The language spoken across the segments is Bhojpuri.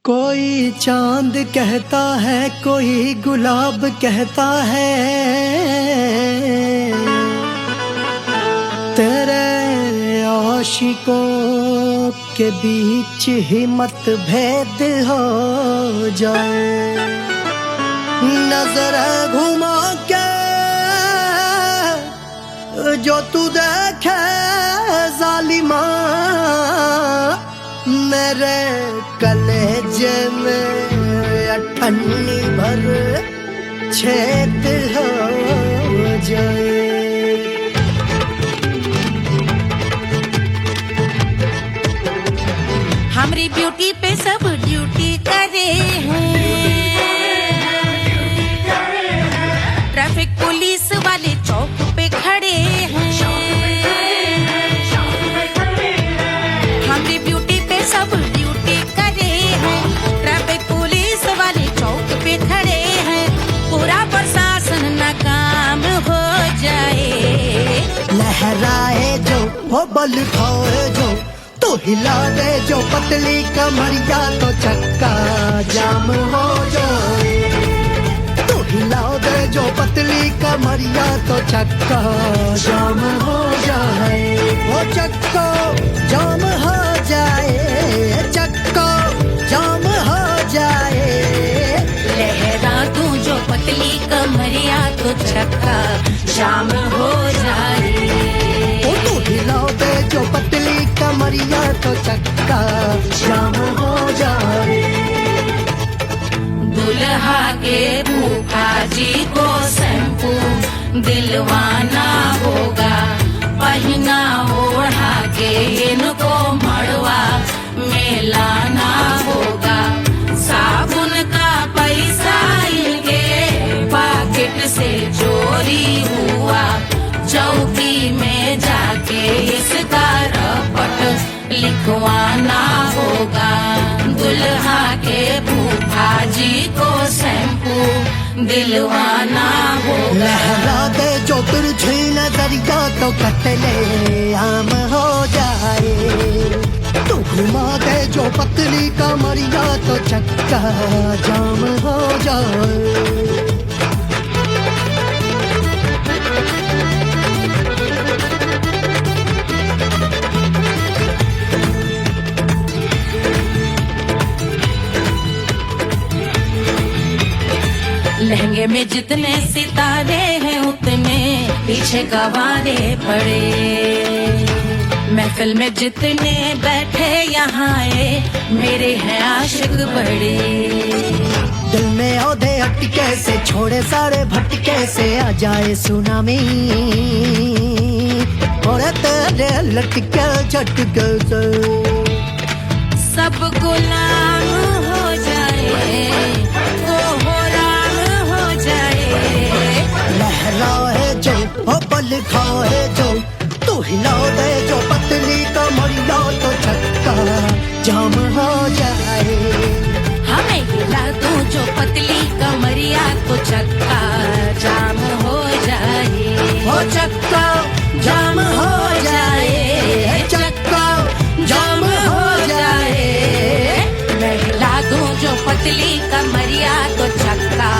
कोई चांद कहता है, कोई गुलाब कहता है, तेरे आशिकों के बीच ही मतभेद हो जाए। नजर घुमा के जो तू देखे जालिमा, मेरे कलेजे में अठन्नी भर छेद हो जाए। हमारी ब्यूटी पे सब ड्यूटी करे हैं, ट्रैफिक पुलिस वाले चौक पे खड़े हैं। हमारी ब्यूटी पे सब ड्यूटी करे हैं, ट्रैफिक पुलिस वाले चौक पे खड़े हैं। पूरा प्रशासन नाकाम हो जाए। लहराए जो वो बल खाए जो, तो हिला दे जो पतली कमरिया, तो चक्का जाम हो जाए। तो हिला दे जो पतली कमरिया, तो चक्का जाम हो जाए। वो चक्का जाम हो जाए, चक्का जाम हो जाए। लहरा तू जो पतली कमरिया, तो चक्का जाम हो जाए। तो हिला दे जो पतली कमरिया, तो चक्का जाम हो जाए। दुल्हा के फूफा जी को शैम्पू दिलवाना होगा, पहना ओढ़ा के इनको मड़वा में लाना होगा। साबुन का पैसा इनके पॉकेट से चोरी हुआ, चौकी में जाके इसका रपट लिखवाना होगा। दुल्हा के फूफा जी को शैम्पू दिलवाना होगा। लहरा दे जो तिरछी नजरिया, तो कतले आम हो जाए। तू घुमा दे जो पतली कमरिया, तो चक्का जाम हो जाए। लहंगे में जितने सितारे हैं, उतने पीछे गवारे पड़े। महफिल में जितने बैठे यहाँ आए, मेरे हैं आशिक बड़े। दिल में औधे हटके से, छोड़े सारे भटके से, आ जाए सुनामी और तेरे लटके झटके से सब गुलाम हो जाए, वो हो राम हो जाए। लहराए जो वो बल खाए जो, तू हिला दे जो पतली कमरिया, तो चक्का जाम हो जाए। हमें हिला दो जो पतली कमरिया, तो चक्का जाम हो जाए। वो चक्का जाम हो जाए, चक्का जाम हो जाए। मैं हिला दूं जो पतली कमरिया, तो चक्का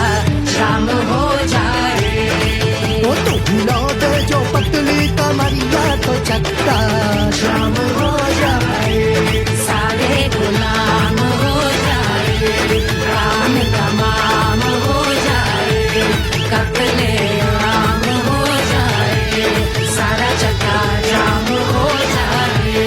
जाम हो जाए। वो तू हिला दे जो पतली कमरिया, तो चक्का जाम हो जाए। सारे गुलाम हो जाए, काम तमाम हो जाए। कतले आम हो जाए, सारा चक्का जाम हो जाए।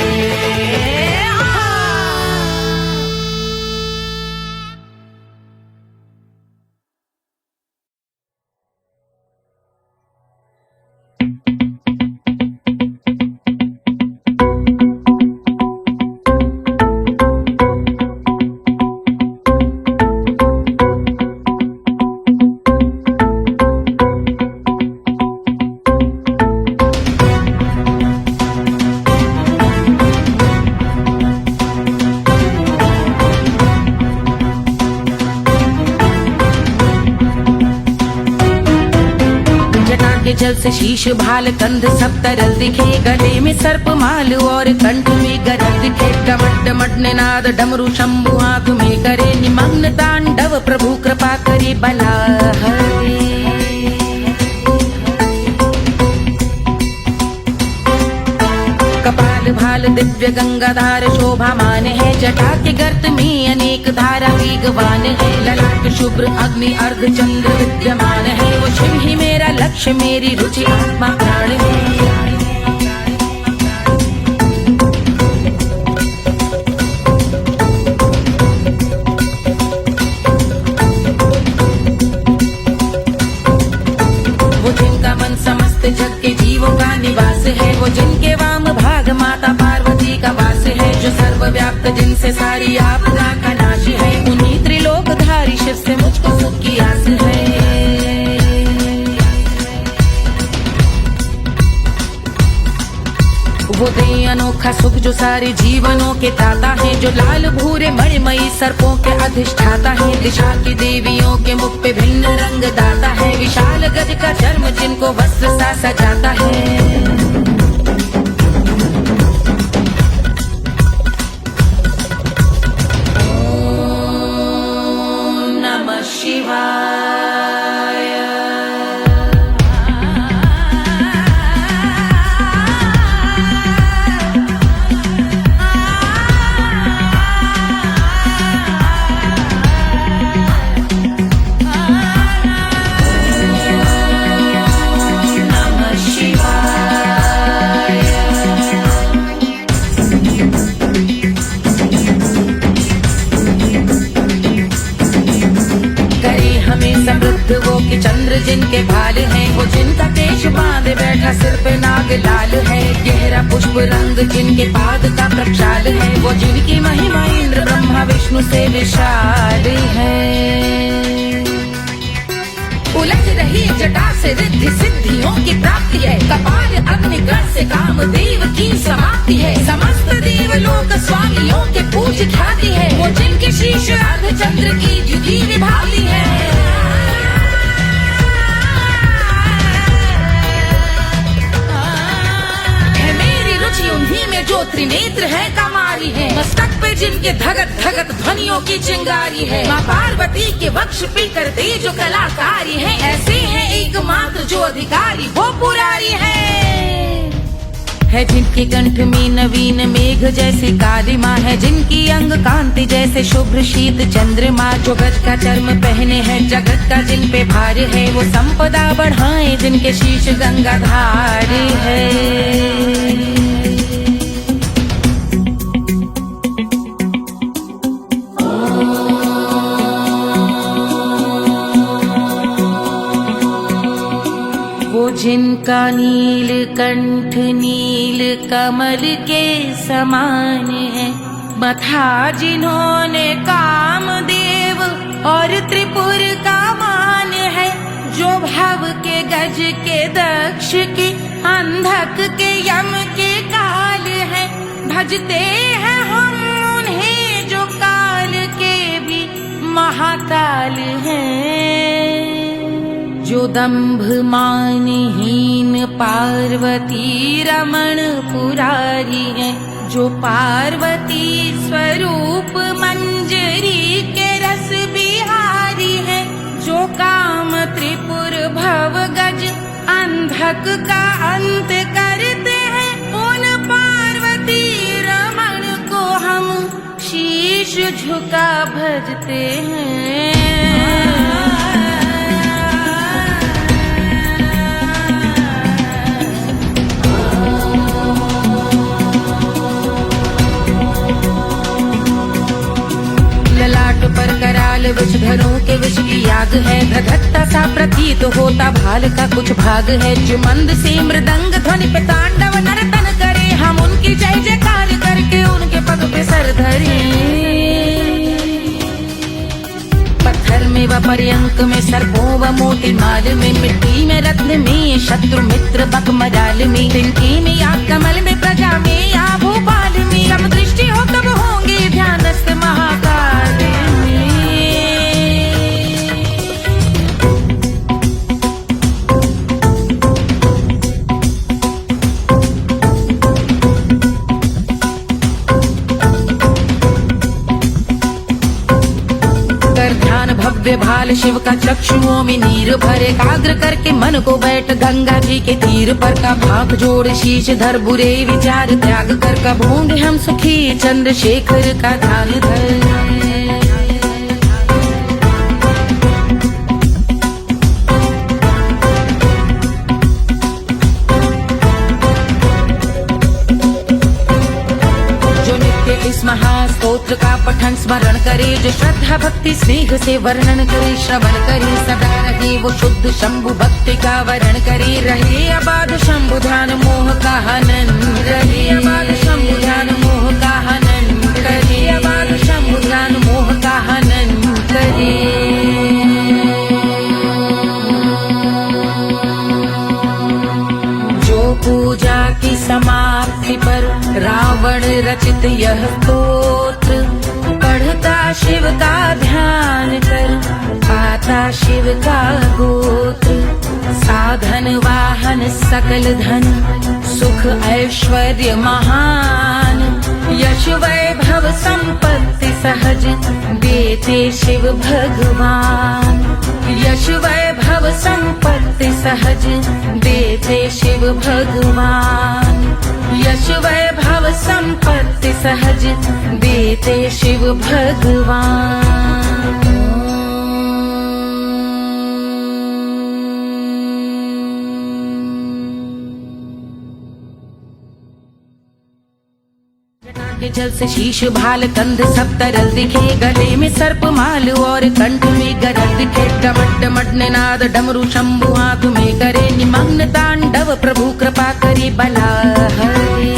के जल से शीश भाल कंध सब तरल दिखे, गले में सर्प माल और कंठ में गरज दिखे। डमट डमट निनाद डमरू शंभु हाथ में करे प्रभु कृपा करे बला हरे। कपाल भाल दिव्य गंगाधार शोभामान है, जटा के गर्त में अनेक धारा वेगवान है। ललाट शुभ्र अग्नि अर्ध चंद्र विद्यमान है, वो शिव ही मेरा लक्ष्य मेरी रुचि आत्मा प्राण है। जग के जीवों का निवास है, वो जिनके वाम भाग माता पार्वती का वास है। जो सर्वव्याप्त जिनसे सारी आपदा का नाश है, उन्हीं त्रिलोकधारी शिव से मुझको सुख की आस है। वो दे अनोखा सुख जो सारे जीवनों के दाता है, जो लाल भूरे मणिमयी सर्पों के अधिष्ठाता है। दिशा की देवियों के मुख पे भिन्न रंग दाता है, विशाल गज का चर्म जिनको वस्त्र सा सजाता है। ओम नमः शिवाय। वो कि चंद्र जिनके भाल हैं, वो जिनका केश बांधे बैठा सिर पे नाग लाल है। गहरा पुष्प रंग जिनके पाद का प्रक्षाल है, वो जिनकी महिमा इंद्र ब्रह्मा विष्णु से विशाल है। उलझ रही जटा से रिद्धि सिद्धियों की प्राप्ति है, कपाल अग्निगण से कामदेव की समाप्ति है। समस्त देवलोक स्वामियों के पूज ख्याति है, वो जिनके शीश अर्ध चंद्र की द्युति विभावती है। उन्हीं में जो त्रिनेत्र है कमारी है, मस्तक पे जिनके धगत धगत ध्वनियों की चिंगारी है। माँ पार्वती के वक्ष पे करते जो कलाकारी है, ऐसे है एकमात्र जो अधिकारी वो पुरारी है। जिनके कंठ में नवीन मेघ जैसे काली माँ है, जिनकी अंग कांति जैसे शुभ्र शीत चंद्रमा। जो गज का चर्म पहने हैं जगत का जिन पे भार है, वो संपदा बढ़ाए जिनके शीश गंगाधार है। जिनका नील कंठ नील कमल के समान है, मथा जिन्होंने कामदेव और त्रिपुर का मान है। जो भव के गज के दक्ष के अंधक के यम के काल है, भजते हैं हम उन्हें जो काल के भी महाकाल हैं। जो दंभ मानहीन पार्वती रमण पुरारी है, जो पार्वती स्वरूप मंजरी के रस बिहारी है। जो काम त्रिपुर भव गज अंधक का अंत करते हैं, उन पार्वती रमण को हम शीश झुका भजते हैं। पर कराल विषधरों के विष की याग है, धधकता सा प्रतीत होता भाल का कुछ भाग है। जो मंद से मृदंग ध्वनि पे तांडव नर्तन करे, हम उनकी जय जयकार करके उनके पग पे सर धरे। पत्थर में व पर्यंक में सर्पों व मोती माल में, मिट्टी में रत्न में शत्रु मित्र बक मजाल में, तिनके में या कमल में प्रजा में या भोपाल में। जब दृष्टि हो तब होंगे ध्यानस्थ महाकाल में। ध्यान भव्य भाल शिव का चक्षुओं में नीर भर एकाग्र करके मन को बैठ गंगा जी के तीर पर का भाग जोड़ शीश धर बुरे विचार त्याग कर कबूंगे हम सुखी चंद्रशेखर का ध्यान धर। इस महास्तोत्र का पठन स्मरण करे, जो श्रद्धा भक्ति स्नेह से वर्णन करे, श्रवण करे सदा रहे वो शुद्ध शंभु भक्ति का वर्ण करे, रहे अबाध शंभु ध्यान मोह का हनन, रहे अबाध शंभु ध्यान मोह का हनन करे, अबाध शंभु ध्यान मोह का हनन करे। पूजा की समाप्ति पर रावण रचित यह स्तोत्र पढ़ता शिव का ध्यान कर, पाता शिव का गोत्र, साधन वाहन सकल धन सुख ऐश्वर्य महान, यश वैभव संपत्ति सहज देते शिव भगवान, यश वैभव संपत्ति सहज देते शिव भगवान, यश वैभव संपत्ति सहज देते शिव भगवान। के जल से शीश भाल कंध सब तरल दिखे, गले में सर्प माल और कंठ में गरल दिखे, डमट डमट निनाद डमरू शंभु हाथ में करे, निमग्न तांडव प्रभु कृपा करे बला हरे।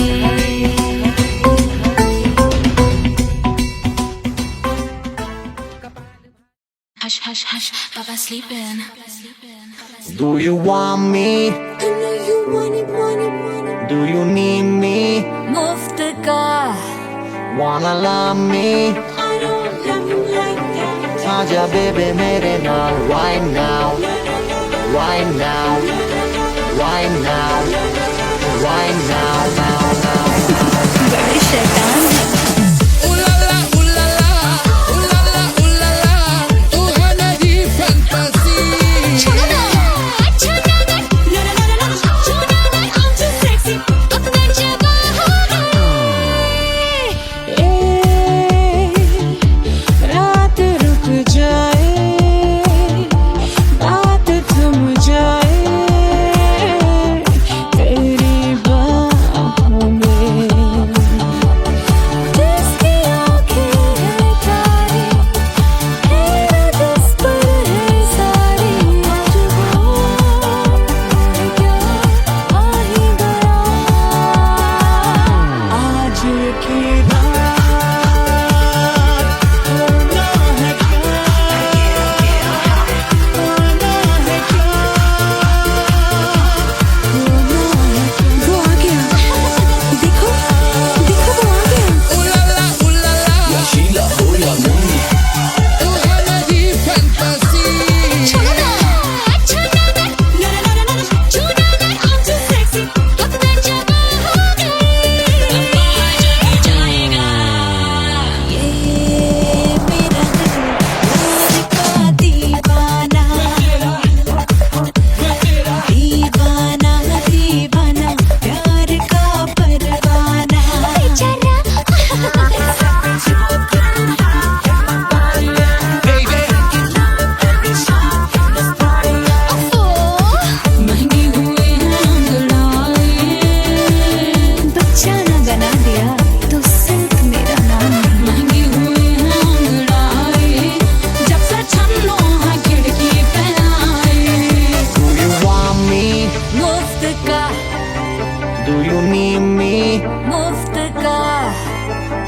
Hush, hush, hush, Baba sleeping. Do you want me? I know you want it, want it, want it. Do you need me? मुफ्त का Wanna love me? I don't love you like that. आजा baby मेरे नाल right now, right now, right now, right now, now, now. बड़े शैतान है।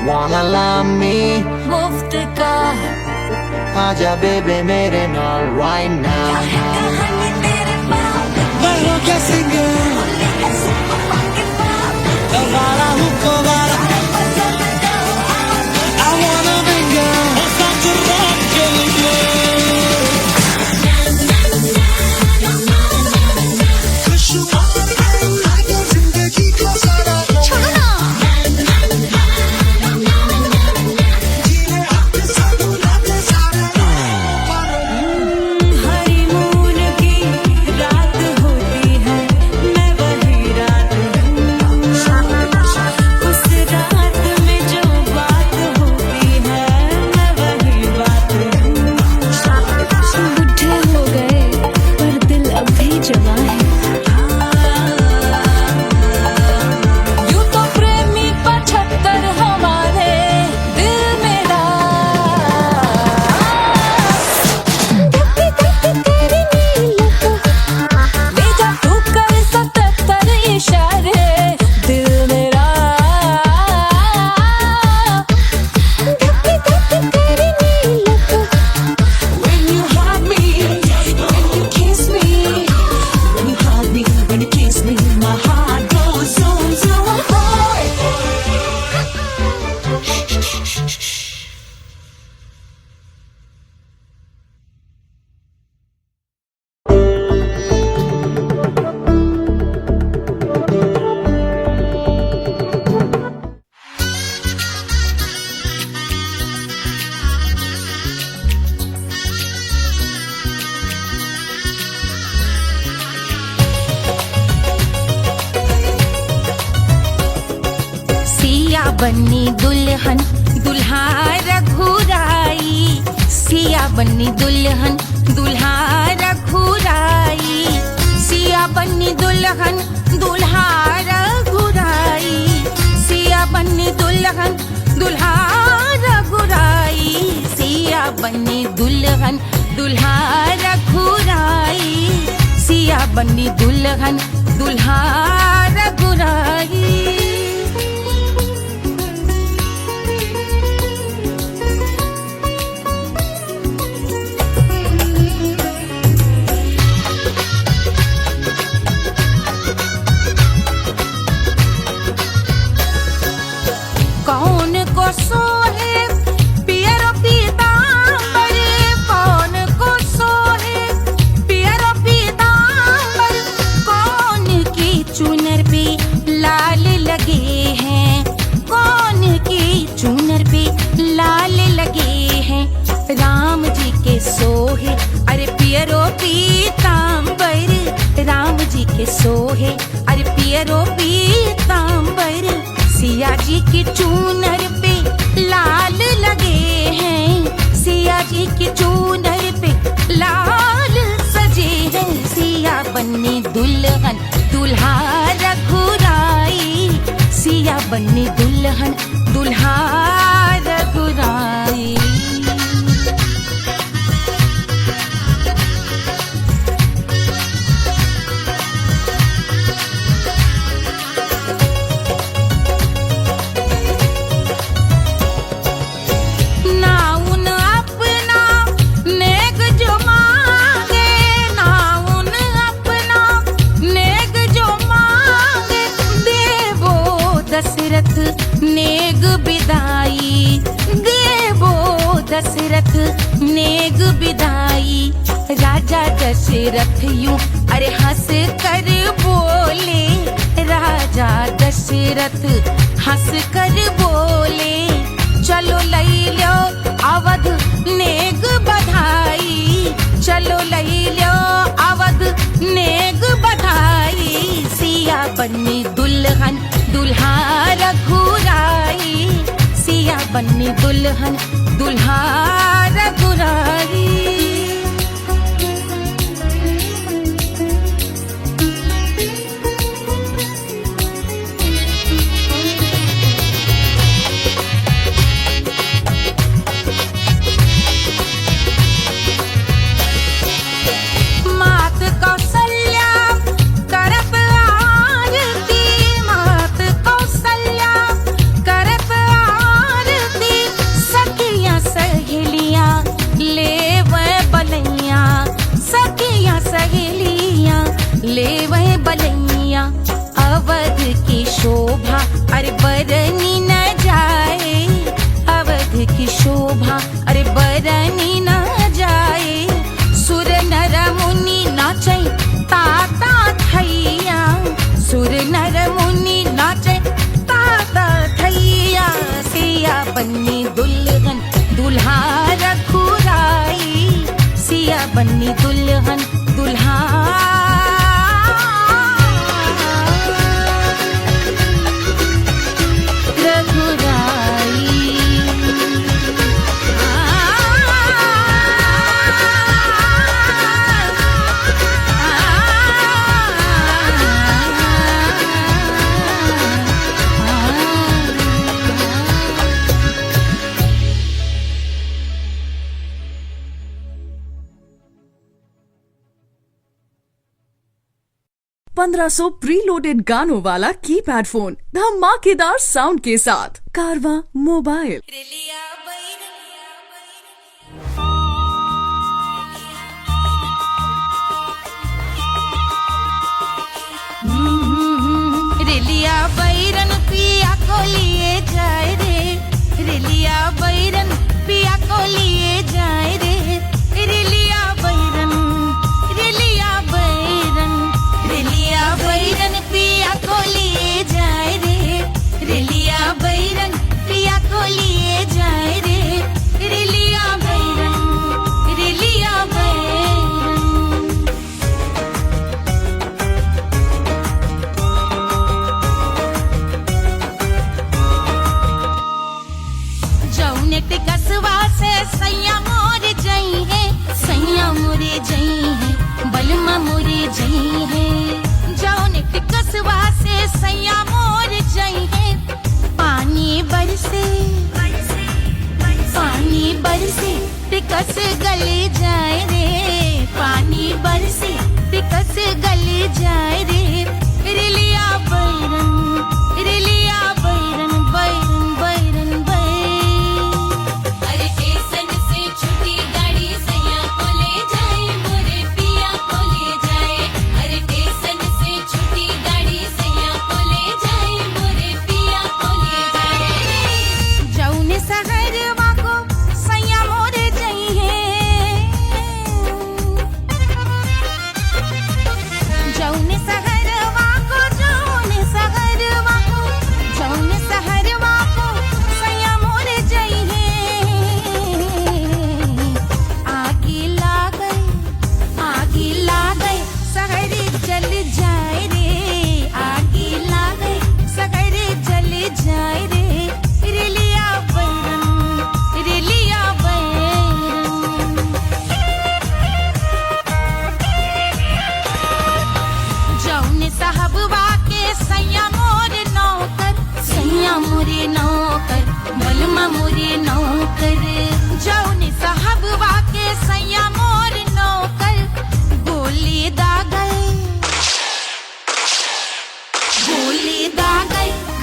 Wanna love me? मुफ्त का आजा baby मेरे नाल right now. मैं हूँ क्या सिंगर, दोबारा हूँ दोबारा. I wanna be girl, such a rock killing girl. खुशहाल लागे जिंदगी को सारा. बन्नी दुल्हन दुल्हा रघुराई, सिया बन्नी दुल्हन दुल्हा रघुराई, सिया बन्नी दुल्हन दुल्हा रघुराई, सिया बन्नी दुल्हन दुल्हा रघुराई, सिया बन्नी दुल्हन दुल्हा रघुराई, सिया बन्नी दुल्हन दुल्हा रघुराई। कौन को सोहे पियरो पीतांबर, कौन को सोहे पियरो पीतांबर, कौन की चुनर पे लाल लगे हैं, कौन की चुनर पे लाल लगे हैं, राम जी के सोहे अरे पियरो पीतांबर, राम जी के सोहे अरे पियरो पीतांबर, सिया जी की चूनर पे लाल लगे हैं, सिया जी की चूनर पे लाल सजे हैं, सिया बन्नी दुल्हन दुल्हा रघुराई, सिया बन्नी दुल्हन दुल्हा रघुराई। दशरथ नेग बिदाई, देवो दशरथ नेग बिदाई, राजा दशरथ यूं अरे हंस कर बोले, राजा दशरथ हंस कर बोले, चलो लई लो अवध नेग बधाई, चलो लई लो अवध नेग बधाई, सिया बन्नी दुल्हन दुल्हा रघुराई, सिया बन्नी दुल्हन दुल्हा रघुराई। मात कौशल्या करत आरती, मात कौशल्या करत आरती, सखियां सहेलियां लेवे बलैया, सखियां सहेलियां लेवे बलैया, अवध की शोभा अरे बरनी न जाए, अवध की शोभा अरे बरनी न जाए, सुर नर मुनि नाचे ताता थैया, सुर नर मुनि नाचे ताता थैया, सिया बन्नी दुल्हन दुल्हा रघुराई, सिया बन्नी दुल्हन दुल्हा रघुराई। पंद्रह 1500 प्रीलोडेड गानों वाला कीपैड फोन धमाकेदार साउंड के साथ कारवा मोबाइल। रेलिया बैरन पिया को लिए जाए रे, रेलिया बैरन पिया को लिए जाए रे, रेलिया बैरन, रेलिया बैरन, रेलिया बैरन पिया को लिए जाए रे, रेलिया बैरन पिया को लिए जाए रे। मोरे जई है बलमा मोरे जई है जौन टिकसवा से सैया मोर जई है पानी बरसे टिकस गले जाए रे पानी बरसे टिकस गले जाए रे रिलिया बैरन बैरन बैरन अरे स्टेशन से छुट्टी गाड़ी सैया को ले जाए मोरे पिया को ले जाए अरे स्टेशन से छुट्टी गाड़ी सैया को ले जाए मोरे पिया को ले जाए जौने सहरवा को सैया मोरे जई है जौने सहरवा को सैया मोरे जई है आगी लागई सहरी जल जाए रे आगी लागई सहरी जल जाए रे रिलिया बैरन जौने साहबवा के सैया मोरे नौकर बलमा मोरे नौकर जौने साहबवा के सैया मोरे नौकर गोली दागई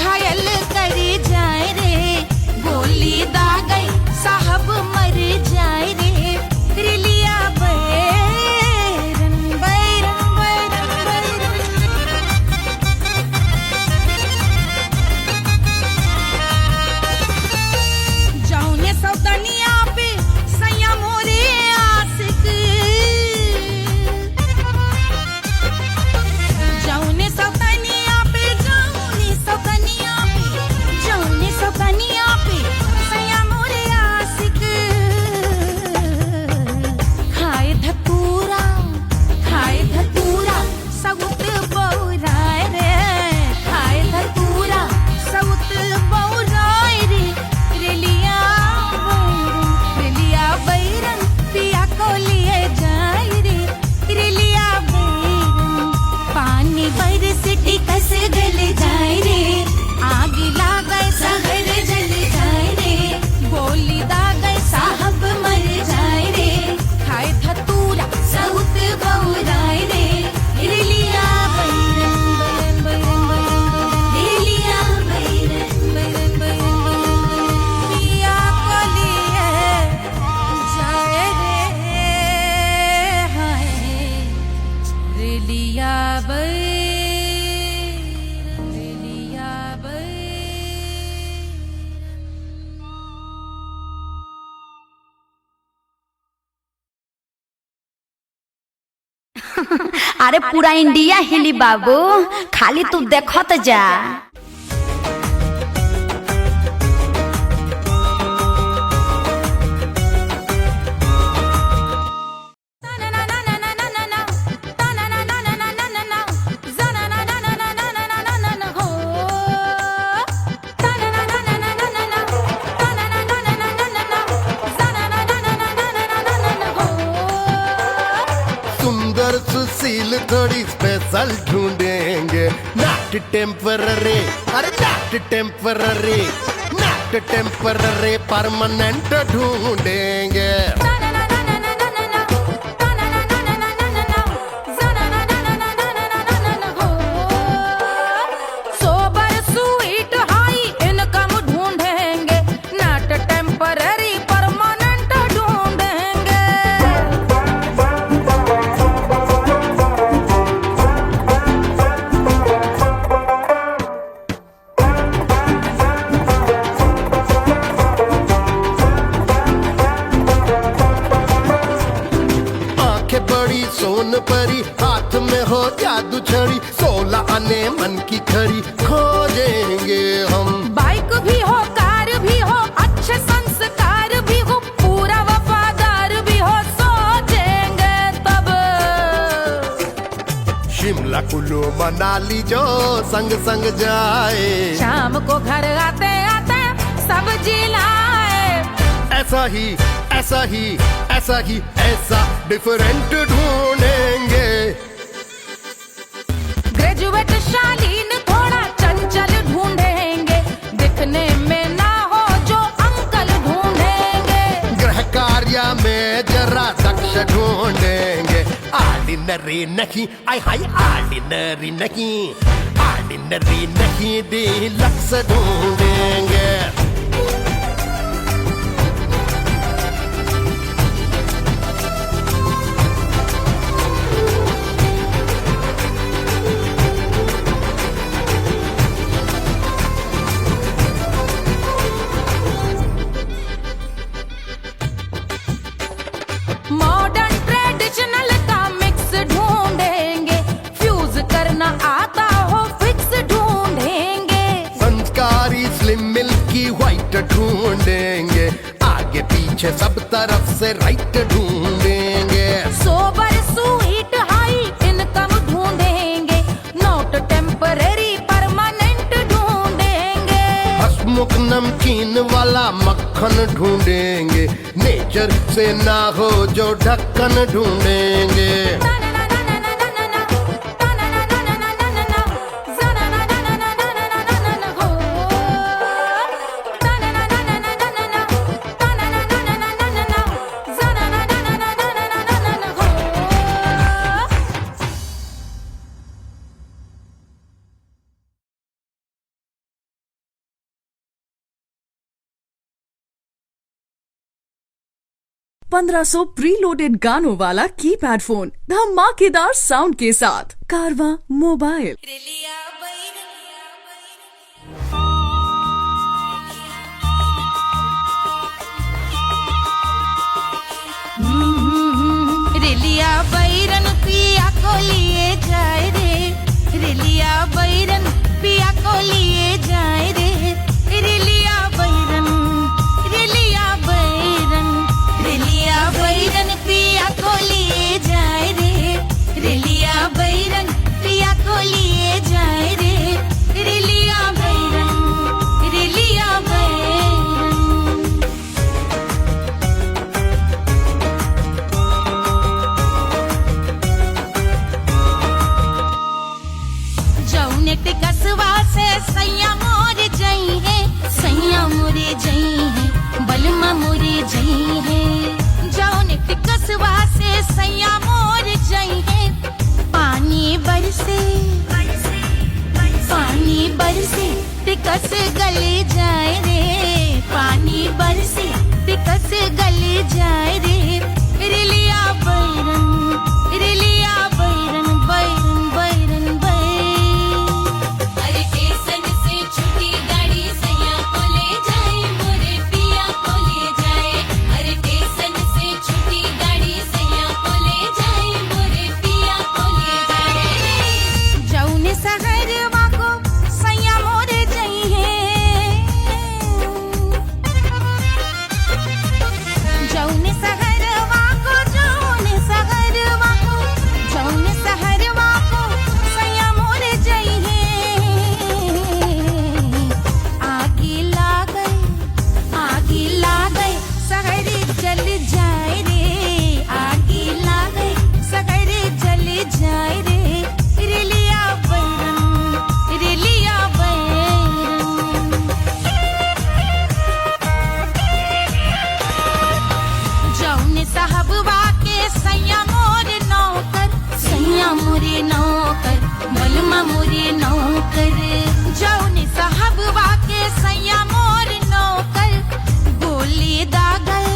घायल करे जाए रे गोली दागई साहब मर जाए रे रिलिया बैरन जौने सौतनिया पे सैया मोरे आशिक जौने सौतनिया पे सैया मोरे आशिक खाए धतूरा सउत बौराए रे खाए धतूरा सउत बौराए रे रिलिया बैरन पिया को लिए जाए रे रिलिया बैरन पानी बरस टिकस गल जाए रे आग लागै सहर जल जाए रे गोली दागै साहब मर जाए रे खाए धतूरा सउत बौराए रे रिलिया बैरन रिलिया बैरन पिया को लिए जाए रे हाय रिलिया बैरन अरे पूरा इंडिया हिली बाबू खाली तू देखत जा सुंदर सुशील थोड़ी स्पेशल ढूंढेंगे नॉट टेम्पररी अरे नॉट टेम्पररी परमानेंट ढूंढेंगे सोबर स्वीट हाई इनकम ढूंढेंगे नॉट टेम्पररी परमानेंट ढूंढेंगे आंखें बड़ी सोन परी हाथ में हो जादू छड़ी 16 आने मन की खरी खोजेंगे हम बाइक भी हो कार भी हो अच्छे संस्कार भी हो पूरा वफादार भी हो सोचेंगे तब शिमला कुल्लू मनाली जो संग संग जाए शाम को घर आते आते सब्जी लाए ऐसा ही ऐसा ही ऐसा ही ऐसा डिफरेंट ढूंढेंगे। ग्रेजुएट शालीन थोड़ा चंचल ढूंढेंगे, दिखने में ना हो जो अंकल ढूंढेंगे। गृह कार्य में जरा दक्ष ढूंढेंगे, ऑर्डिनरी नहीं आई हाई ऑर्डिनरी नहीं, ऑर्डिनरी नहीं डीलक्स ढूंढेंगे। मॉडर्न ट्रेडिशनल का मिक्स ढूंढेंगे, फ्यूज करना आता हो फिक्स ढूंढेंगे। संस्कारी स्लिम मिल्की व्हाइट ढूंढेंगे, आगे पीछे सब तरफ से राइट ढूंढेंगे। सोबर स्वीट हाई इनकम ढूंढेंगे, नोट टेम्परेरी परमानेंट ढूंढेंगे। हंसमुख नमकीन वाला मक्खन ढूंढेंगे, नेचर से ना हो जो ढक्कन ढूंढेंगे। ₹1500 प्रीलोडेड गानों वाला कीपैड फोन धमाकेदार साउंड के साथ कारवां मोबाइल। रिलिया बैरन पिया को लिए जाए रे, रिलिया बैरन पिया को लिए जाए रे। रिलिया बैरन, रिलिया बैरन, रिलिया बैरन पिया को लिए जाए रे, रिलिया बैरन पिया को लिए जाए रे। रिलिया बैरन, रिलिया बैरन। जौने टिकसवा से सैया मोर जई है, सैया मोरे जई है, बलमा मोरे जई है। जौने टिकसवा से सैया मोर जई है, पानी बरसे, पानी बरसे टिकस गले जाए रे, पानी बरसे टिकस गले जाए रे। रिलिया बैरन, रिलिया बैरन, बैरन बैरन बैरन। अरे स्टेशन से छुट्टी गाड़ी सैया को ले जाए, मोरे पिया को ले जाए। अरे स्टेशन से छुट्टी गाड़ी सैया को ले जाए, मोरे पिया को ले जाए। जौने सहरवा को सैया मोरे जई है, जौने सहरवा को, जौने सहरवा को, जौने सहरवा को सैया मोरे जई है। आगे लागल, आगे लागल सहर जल जाए रे, आगे लागल सहर जल जाए रे। रिलिया बैरन, रिलिया बैरन। जौने साहबवा के सैया मोरे नौकर, सैया मोरे नौकर, बलमा मोरे नौकर। जौने साहबवा के सैया मोरे नौकर, गोली दागल,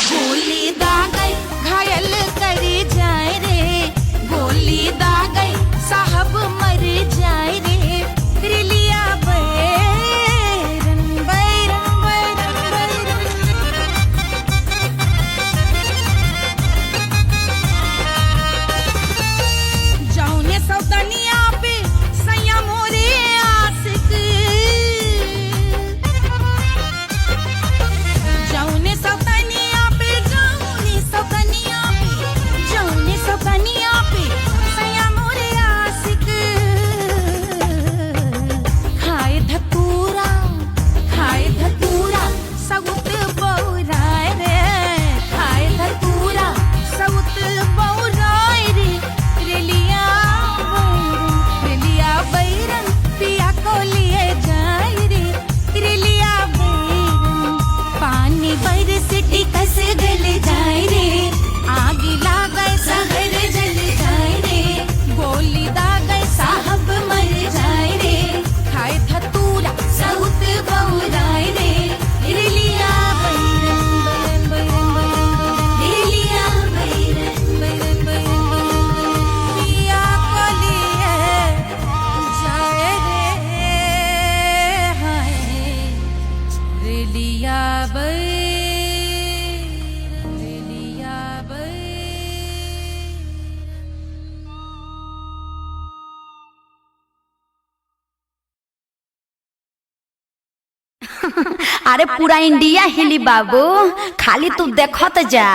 गोली दागल घायल करे जाए रे, गोली दागल साहब मर जाए रे। रिलिया बैरन, बैरन बैरन बैरन। जौने सौतनिया पे सैया मोरे आशिक, जौने सौतनिया पे, जौने अरे पूरा इंडिया हिली बाबू, खाली तू देखत जा।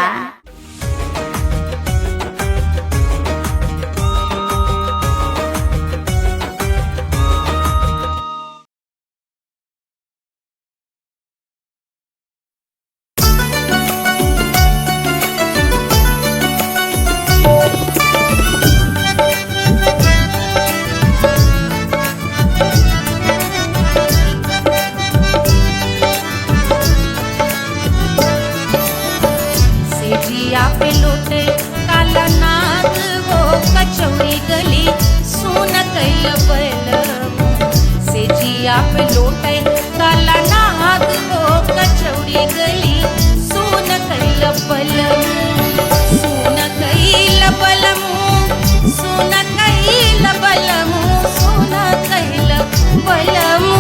सेजिया पे लोटे काला नाग वो कचौड़ी गली सोन कैल बलमू। सेजिया पे लोटे काला नाग वो कचौड़ी गली सोन कैल बलमू। सोन कैल बलमू, सोन कैल बलमू, सोन कैल बलमू,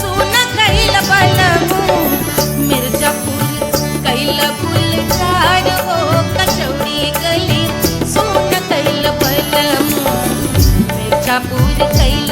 सोन कैल बलमू। मिर्जापुर कैल गुलजार हो कचौड़ी गली सोन कैल बलमू। मिर्जापुर कैल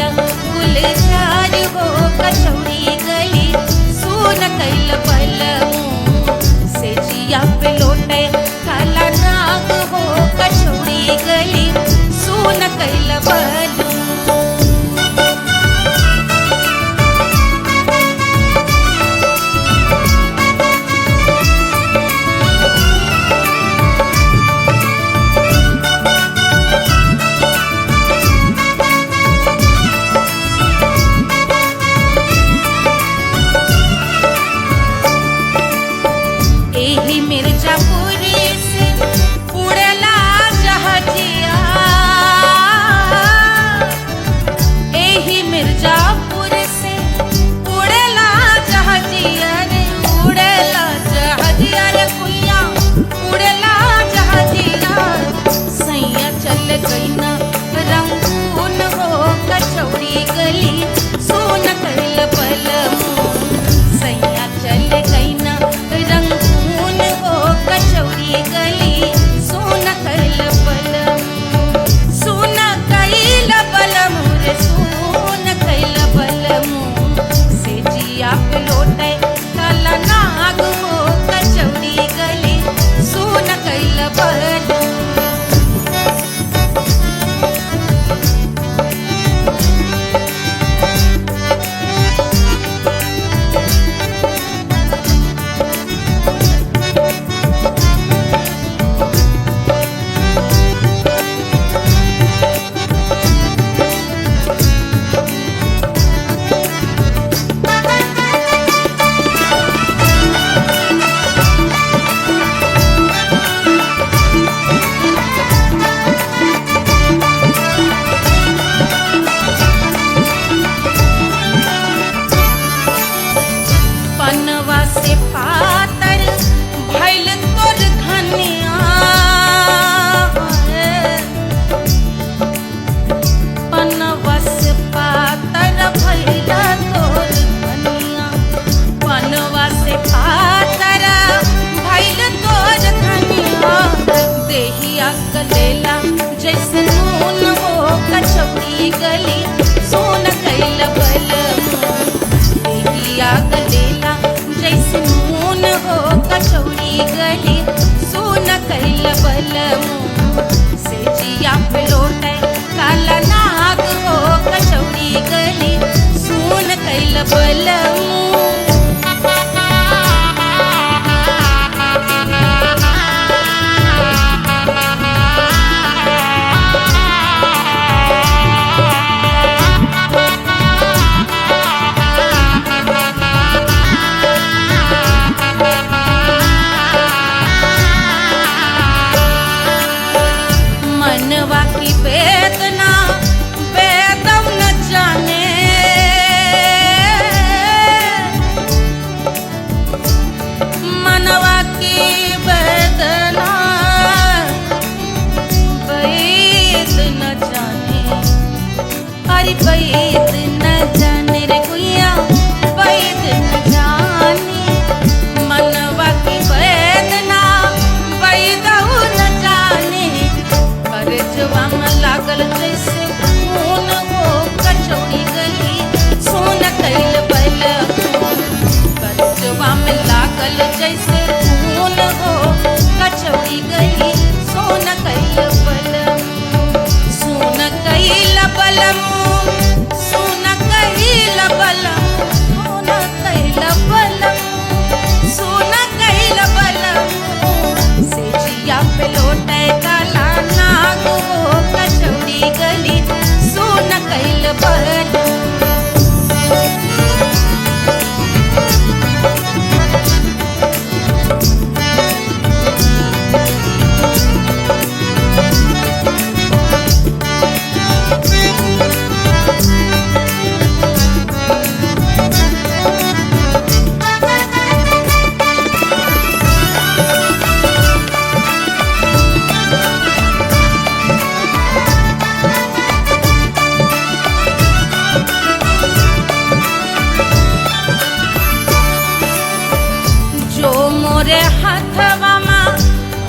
मोरे हथवा में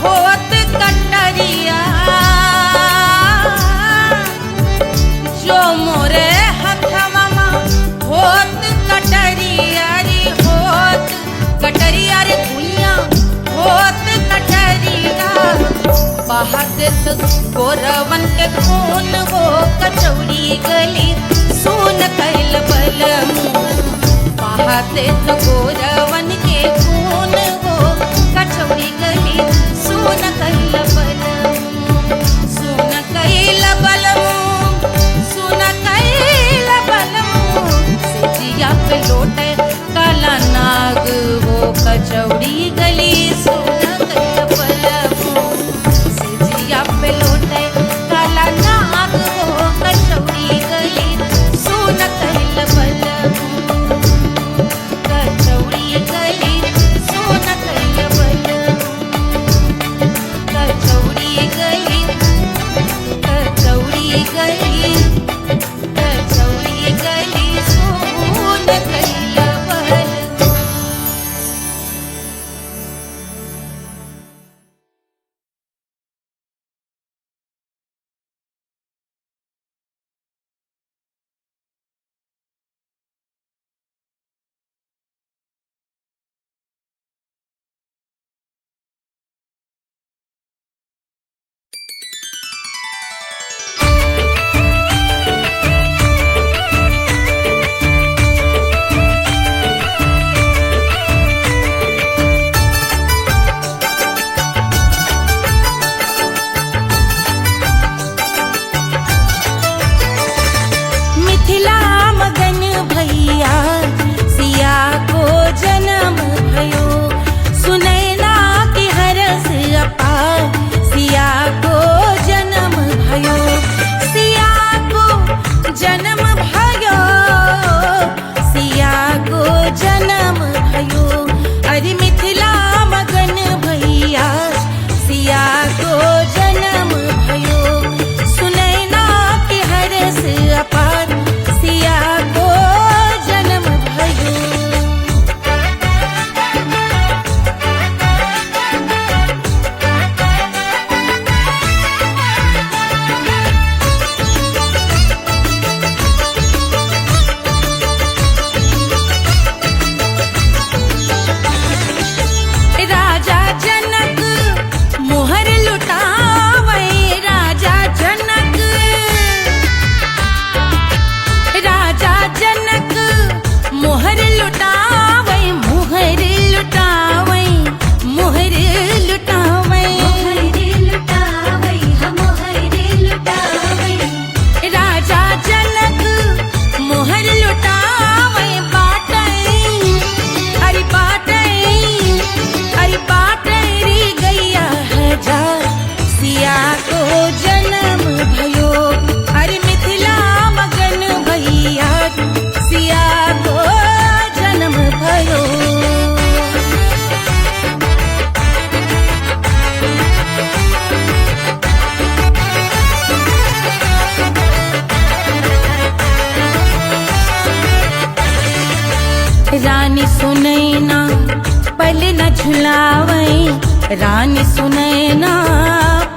होत कटरिया, जो मोरे हथवा में होत कटरिया रे होत कटरिया रे दुनिया होत कटरिया, बहात गोरवन के खून वो कचौड़ी गली सुन कैल बलमू, बहाते गोरवन के खून वो कचौड़ी गली सुन कैल बलमू, सुन कैल बलमू, सुन कैल बलमू, सिजिया पे लोटे काला नाग वो कचौड़ी गली सुन कैल बलमू, सिजिया पे लोटे काला नाग वो कचौड़ी गली सुन कैल बलमू, कचौड़ी गली सुन कैल बलमू, कचौड़ी गली, कचौड़ी गली, कचौड़ी गली सुन कैल बलमू। मिथिला मगन भैया सिया को जन्म भयो, सुनैना की हरस अपार सिया को जन्म भयो, सिया को जन्म भयो, सिया को जन्म भयो, अरे मिथिला मगन भैया सिया को जन्म भयो, सुनैना की हरस अपार सिया को जन्म भयो। राजा जनक मोहर लुटावे, राजा जनक, राजा जनक मोहर लुटावे, मोहर लुटावे, मोहर लुटावे, राजा जनक मोहर लुटावे, बाटे अरे बाटे अरे बाटे री गैया हजार सिया को जन्म भयो, अरे मिथिला मगन भैया सिया को जन्म भयो। रानी सुनैना पल न झुलावे, रानी सुनैना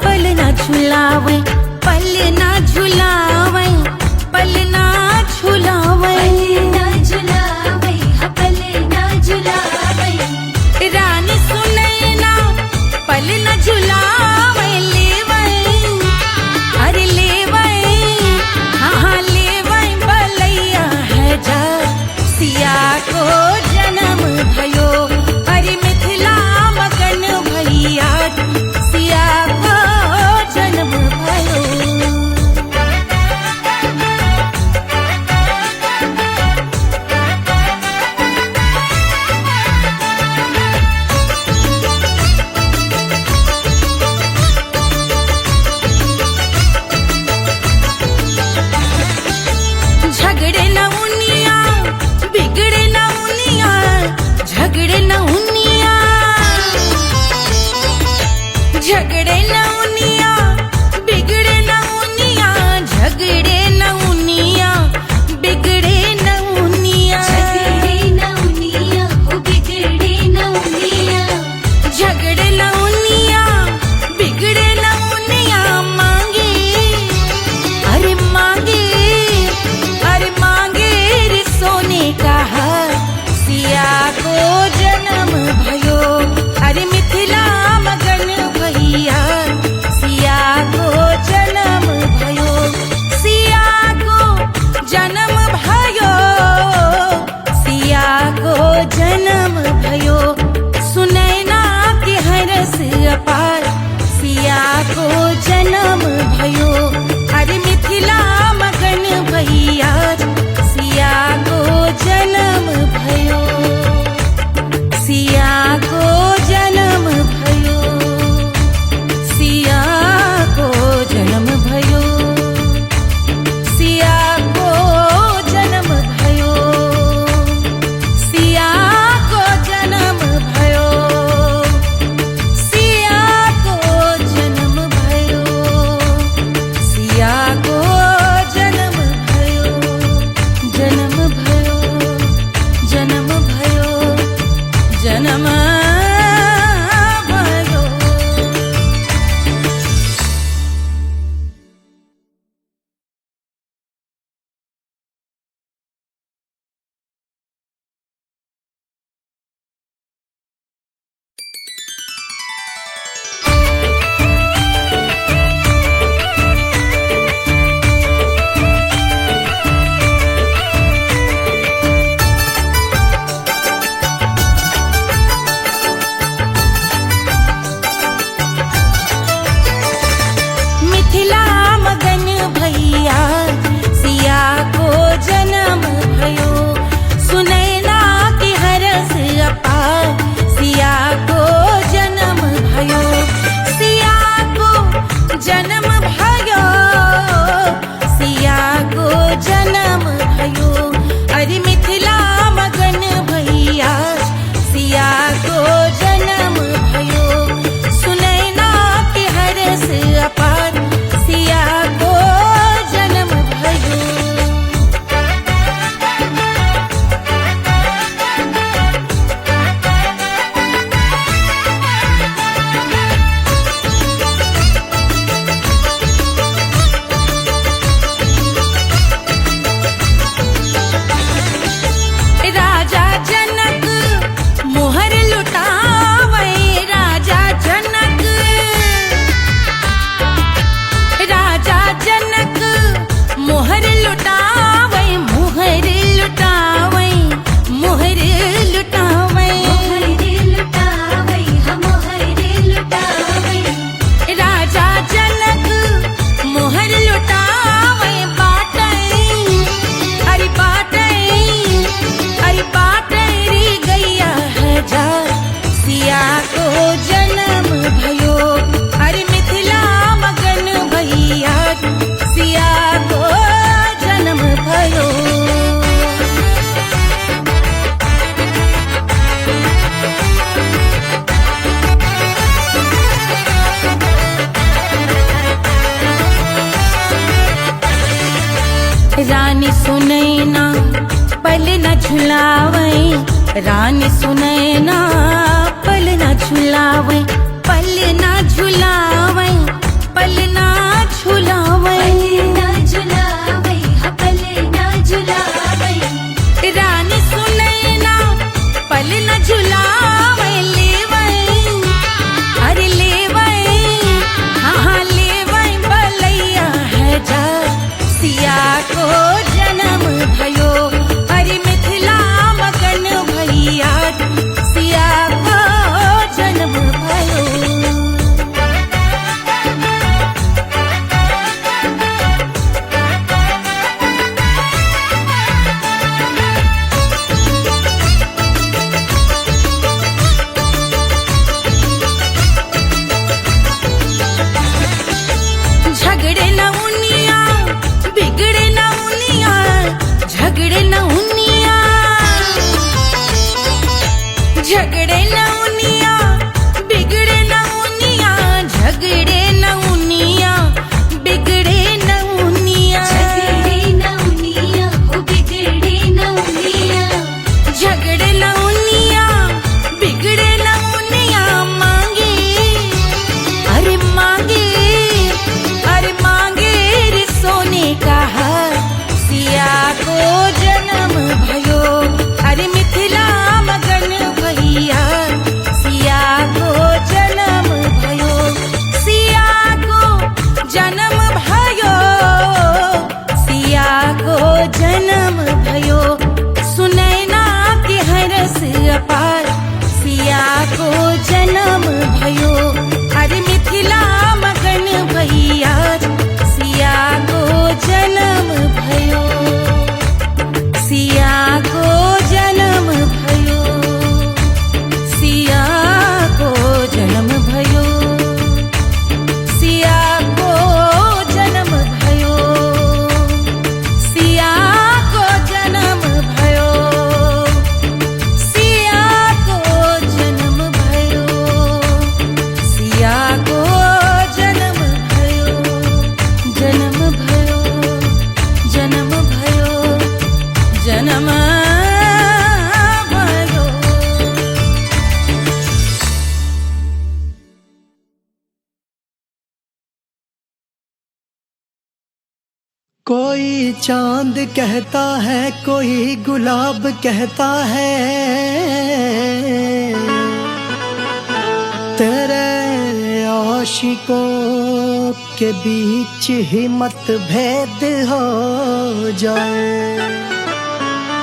पल न झुलावे, पल न झुलावे, पल न झुलावे, रानी सुनैना पल न झुलावे, लेवे अरे लेवे, हाँ लेवे बलैया है जा सिया को जन्म भयो, अरे मिथिला मगन भैया सिया अपार सिया को जन्म भयो। अरे मिथिला मगन भैया सिया को जन्म भयो, सिया को जन्म भयो, सिया को जन्म भयो, सिया को जन्म भयो, सिया को जन्म भयो, सिया को जन्म भयो, सिया को जन्म भयो, जन्म भयो, जन्म भयो, जन्म भयो। मिथिला मगन भैया सिया को जन्म भयो, सुनैना की हरस अपार सिया को जन्म भयो, सिया को जन्म भयो, सिया को जन्म भयो। अरे मिथिला मगन भैया सिया को जन्म भयो, सुनैना की हरस अपार सिया को जन्म भयो। राजा जनक मोहर लुटावे, राजा जनक, राजा जनक मोहर लुटावे, मोहर लुटावे, मोहर लुटावे, राजा जनक मोहर लुटावे, बाटै अरे बाटै अरे बाटै रे गैया हजार सिया को जन्म भयो। अरे मिथिला मगन भैया सिया को जन्म भयो। रानी सुनैना पल न झुलावे, रानी सुनैना पल न झुलावे, पल न झुलावे, पल न झुलावे, रानी सुनैना पल न झुलावे, लेवै अरे लेवै, हाँ लेवै बलैया है जा सिया को जन्म भयो। अरे मिथिला मगन भैया सिया को जन्म भयो। कोई चांद कहता है, कोई गुलाब कहता है, तेरे आशिकों के बीच ही मतभेद हो जाए।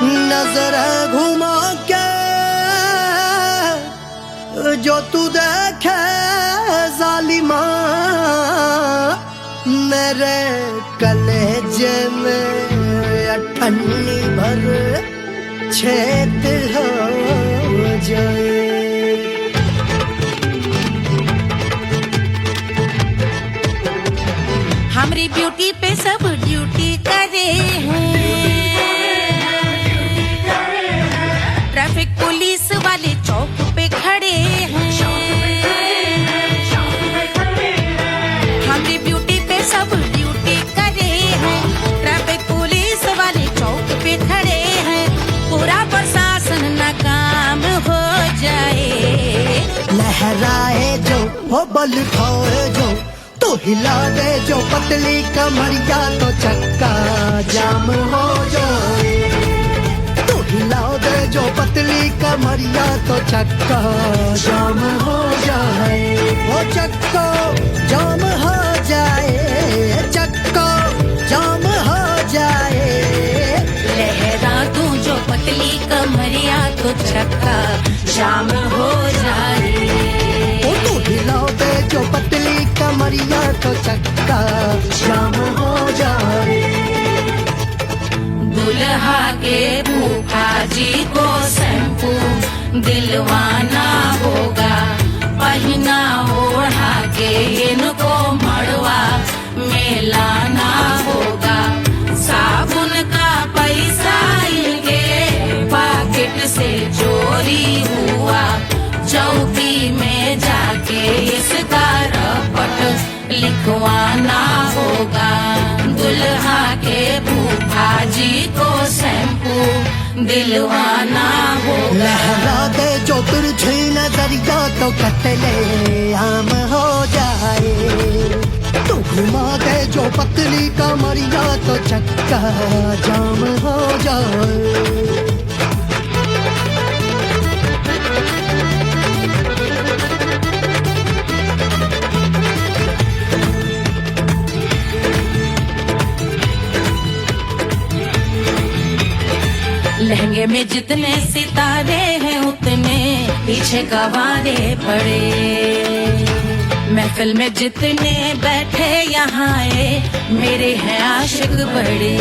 नजर घुमा के जो तू देखे जालिमा, मेरे कलेजे में अठन्नी भर छेद हो जाए। हमारी ब्यूटी पे सब ड्यूटी करे हैं, ट्रैफिक पुलिस वाले चौक पे खड़े हैं। हमारी ब्यूटी पे सब ड्यूटी करे हैं, ट्रैफिक पुलिस वाले चौक पे खड़े हैं। पूरा प्रशासन नाकाम हो जाए। लहराए जो वो बल खाए जो, तो हिला दे जो पतली कमरिया, तो चक्का जाम हो जाए। तो हिला दे जो पतली कमरिया, तो चक्का जाम हो जाए। वो चक्का जाम हो जाए, चक्का जाम हो जाए। लहरा तू जो पतली कमरिया, तो चक्का जाम हो जाए। वो तो हिला दे जो पतली कमरिया, तो चक्का जाम हो जाए। दुल्हा के फूफा जी को शैम्पू दिलवाना होगा, पहना ओढ़ा के इनको मड़वा में लाना होगा। साबुन का पैसा इनके पॉकेट से चोरी हुआ, चौकी में जाके इसका रपट लिखवाना होगा। दुल्हा के फूफा जी को शैम्पू दिलवाना होगा। लहरा दे जो तिरछी नजरिया, तो कतले आम हो जाए। तू घुमा दे जो पतली कमरिया, तो चक्का जाम हो जाए। लहंगे में जितने सितारे हैं, उतने पीछे गवारे पड़े। महफिल में जितने बैठे यहाँ आए, मेरे हैं आशिक बड़े।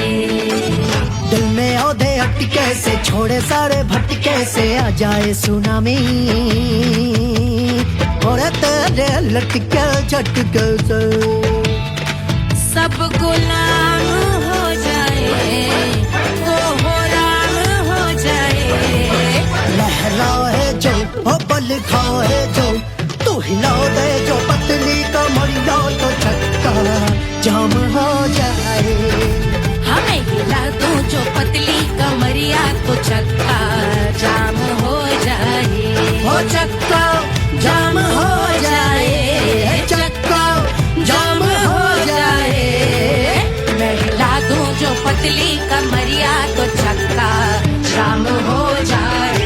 दिल में औधे अटके से, छोड़े सारे भटके से, आ जाए सुनामी और तेरे लटके झटके से सब गुलाम हो जाए, वो राम हो जाए। लहराए जो ओ बल खाए जो, तू हिला दे जो पतली कमरिया, तो चक्का जाम हो जाए। हमें हिला दो जो पतली कमरिया, तो चक्का जाम हो जाए। हो चक्का जाम हो जाए, चक्का जाम हो जाए। मैं हिला दूं जो पतली कमरिया, तो चक्का जाम हो जाए।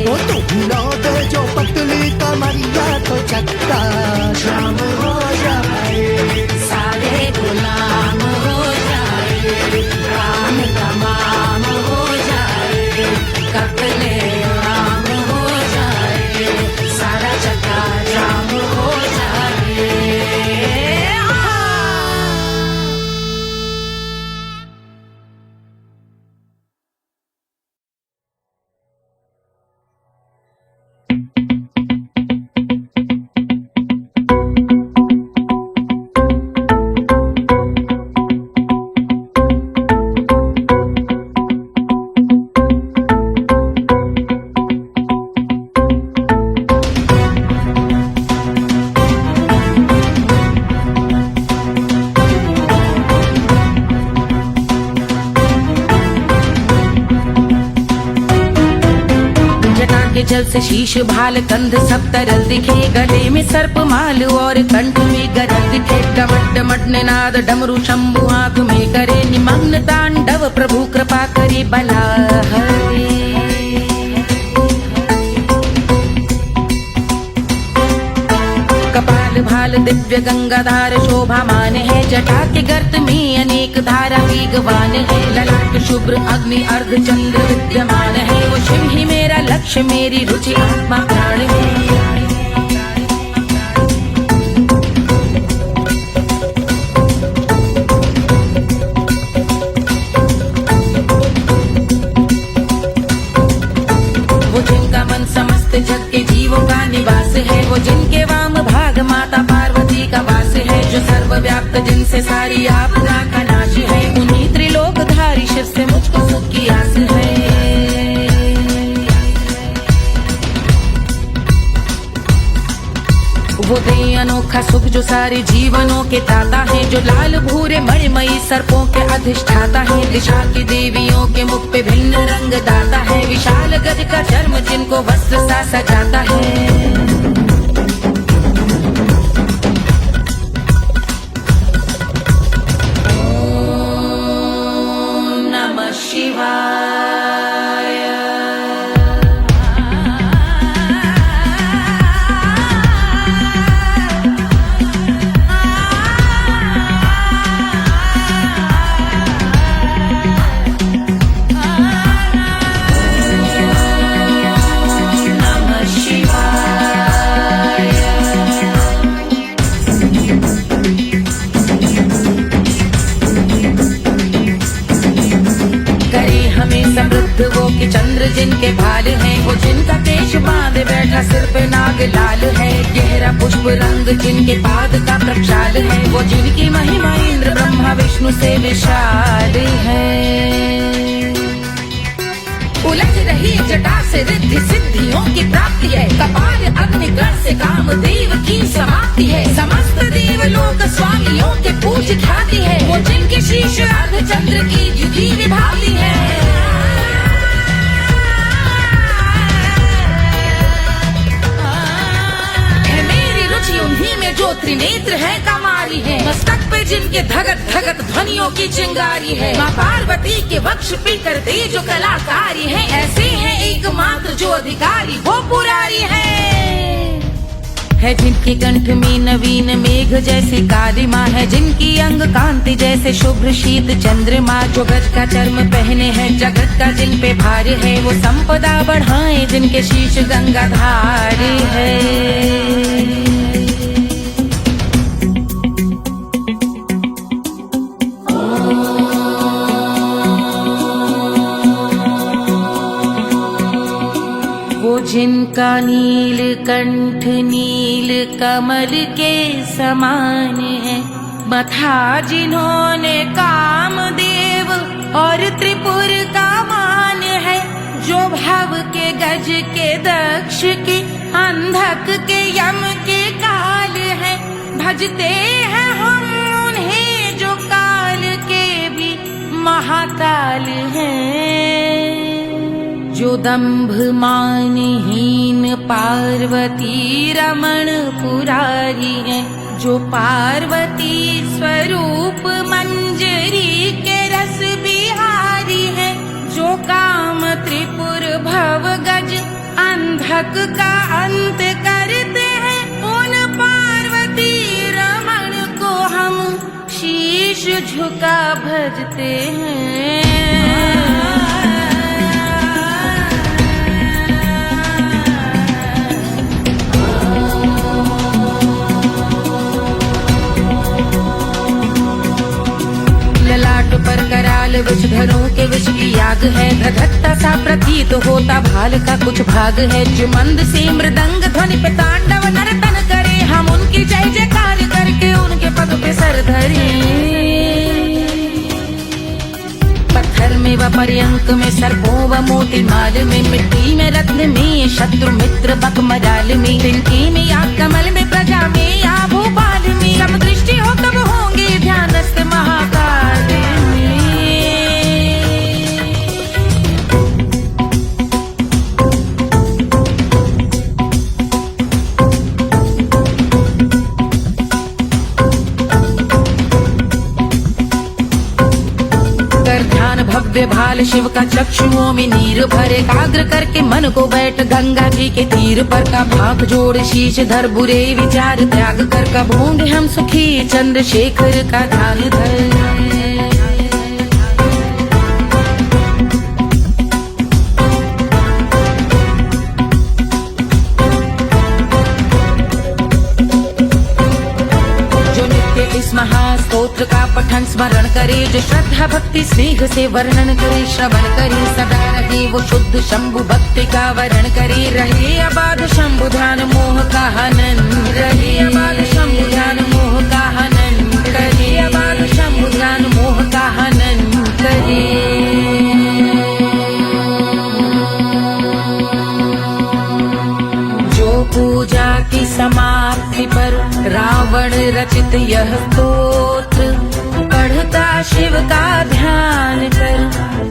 वो तो हिला दे जो पतली कमरिया, अंचल से शीश भाल कंध सब तरल दिखे, गले में सर्प माल और कंठ में गरल दिखे। डमट डमट निनाद डमरू शंभु आंख में करे निमग्न तांडव, प्रभु कृपा करे बला हरे। कपाल भाल दिव्य गंगाधार शोभामान है, जटा के गर्त में अनेक धारा वेगवान है। ललाट शुभ्र अग्नि अर्ध चंद्र विद्यमान है, वो शिव ही मेरा लक्ष्य मेरी रुचि आत्मा प्राण है। वो जिनका मन समस्त जग के जीवों का निवास है, वो जिनके वाम भाग माता पार्वती का वास है। जो सर्वव्याप्त जिनसे सारी आपदा का नाश है, उन्हीं त्रिलोकधारी शिव से मुझको सुख की आस है। वो दे अनोखा सुख जो सारे जीवनों के दाता है, जो लाल भूरे मणिमयी सर्पों के अधिष्ठाता है। दिशा की देवियों के मुख पे भिन्न रंग दाता है, विशाल गज का चर्म जिनको वस्त्र सा सजाता है। वो कि चंद्र जिनके भाल हैं, वो जिनका केश बांधे बैठा सिर पे नाग लाल है। गहरा पुष्प रंग जिनके पाद का प्रक्षाल है, वो जिनकी महिमा इंद्र ब्रह्मा विष्णु से विशाल है। उलझ रही जटा से रिद्धि सिद्धियों की प्राप्ति है, कपाल अग्निगण से कामदेव की समाप्ति है। समस्त देवलोक स्वामियों के पूज ख्याति है, वो जिनके शीश अर्ध चंद्र की द्युति विभावती है। उन्हीं में जो त्रिनेत्र है कमारी है, मस्तक पे जिनके धगत धगत ध्वनियों की चिंगारी है। माँ पार्वती के वक्ष पे करते जो कलाकारी है, ऐसे हैं एकमात्र जो अधिकारी वो पुरारी है। जिनके कंठ में नवीन मेघ जैसी काली माँ है, जिनकी अंग कांति जैसे शुभ्र शीत चंद्रमा। जो गज का चर्म पहने हैं जगत का जिन पे भार है, वो संपदा बढ़ाए जिनके शीश गंगाधार है। जिनका नील कंठ नील कमल के समान है, मथा जिन्होंने कामदेव और त्रिपुर का मान है। जो भव के गज के दक्ष के अंधक के यम के काल है, भजते हैं हम उन्हें जो काल के भी महाकाल हैं। जो दंभ मानहीन पार्वती रमण पुरारी है, जो पार्वती स्वरूप मंजरी के रस बिहारी है। जो काम त्रिपुर भव गज अंधक का अंत करते हैं, उन पार्वती रमण को हम शीश झुका भजते हैं। ललाट पर कराल विषधरों के विष की आग है, धधकता सा प्रतीत होता भाल का कुछ भाग है। जो मंद से मृदंग ध्वनि पे तांडव नर्तन करे, हम उनकी जय जयकार करके उनके पद पे सर धरे। पत्थर में व पर्यंक में सर्पों व मोती माल में, मिट्टी में रत्न में शत्रु मित्र बकमराल में, तिनके में या कमल में प्रजा में या भोपाल में। सब दृष्टि हो तब होंगे ध्यानस्थ महाकाल में। भव्य भाल शिव का चक्षुओं में नीर भरे, एकाग्र करके मन को बैठ गंगा जी के तीर पर का भाग जोड़ शीश धर बुरे विचार त्याग कर कब होंगे हम सुखी चंद्रशेखर का ध्यान धर। इस महास्तोत्र का पठन स्मरण करे, जो श्रद्धा भक्ति स्नेह से वर्णन करे, श्रवण करे सदा रहे वो शुद्ध शंभु भक्ति का वर्ण करे, रहे अबाध शंभु ध्यान मोह का हनन, रहे अबाध शंभु ध्यान मोह का हनन करे, अबाध शंभु ध्यान मोह का हनन करे। पूजा की समाप्ति पर रावण रचित यह स्तोत्र, पढ़ता शिव का ध्यान कर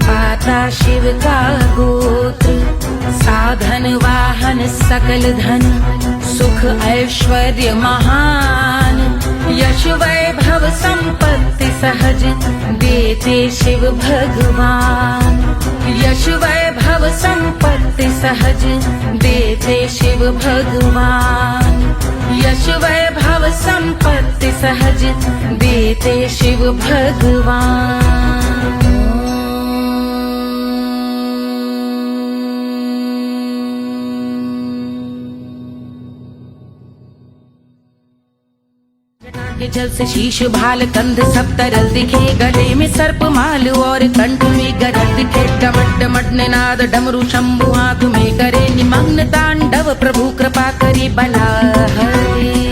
पाता शिव का गोत्र, साधन वाहन सकल धन सुख ऐश्वर्य महान, यश वैभव संपत्ति सहज देते शिव भगवान, यश वैभव संपत्ति सहज देते शिव भगवान, यश वैभव संपत्ति सहज देते शिव भगवान। के जल से शीश भाल कंध सब तरल दिखे, गले में सर्प माल और कंठ में गरल दिखे, डमट डमट निनाद डमरू शंभु आंख में करे निमग्न तांडव, प्रभु कृपा करे बला हरे।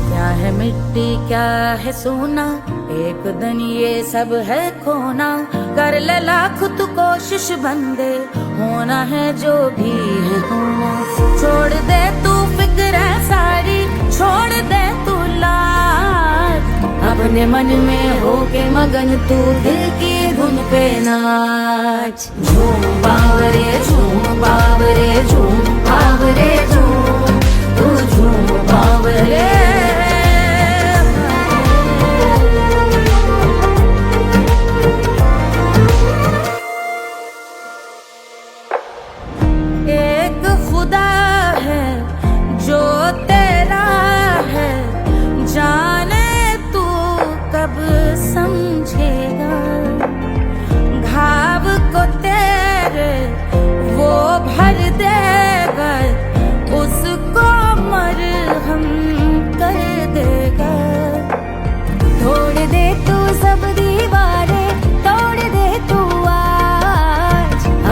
क्या है मिट्टी क्या है सोना, एक दिन ये सब है खोना, कर ले लाख तू कोशिश बंदे, होना है जो भी है होना, छोड़ दे तू फिक्र सारी, छोड़ दे तू लाज, अपने मन में होके मगन तू दिल की धुन पे नाच, झूम बावरे झूम बावरे झूम बावरे झूम, तू झूम बावरे।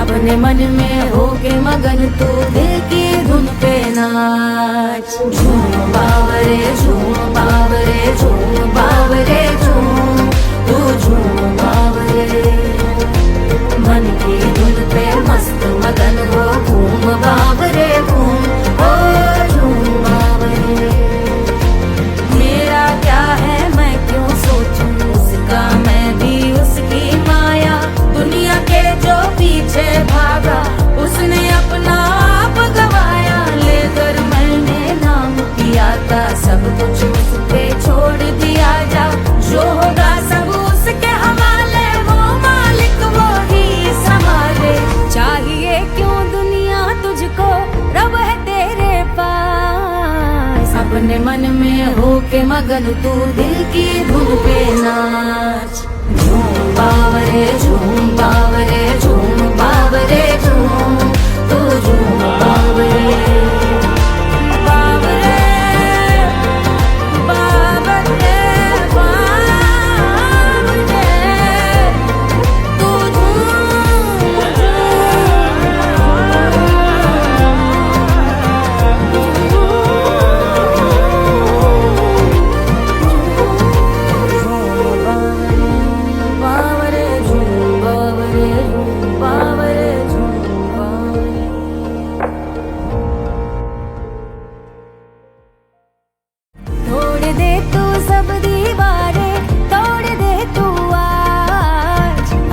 अपने मन में होके मगन तू दिल की धुन पे नाच, झूम बावरे झूम बावरे झूम बावरे झूम, तू झूम बावरे, मन की धुन पे मस्त मगन हो घूम बावरे घूम, ओ झूम बावरे। मेरा क्या है मैं क्यों सोचूं उसका, मैं भी उसकी माया, दुनिया के जो पीछे भागा उसने अपना आप गवाया, लेकर मैंने नाम किया था सब कुछ उस पे छोड़ दिया, जा जो होगा सब उसके हवाले, वो मालिक वो ही संभाले, चाहिए क्यों दुनिया तुझको, रब है तेरे पास, अपने मन में होके मगन तू दिल की धुन पे नाच, झूम बावरे झूम बावरे झूम बावरे झूम, तू झूम बावरे बावरे बावरे बावरे, तू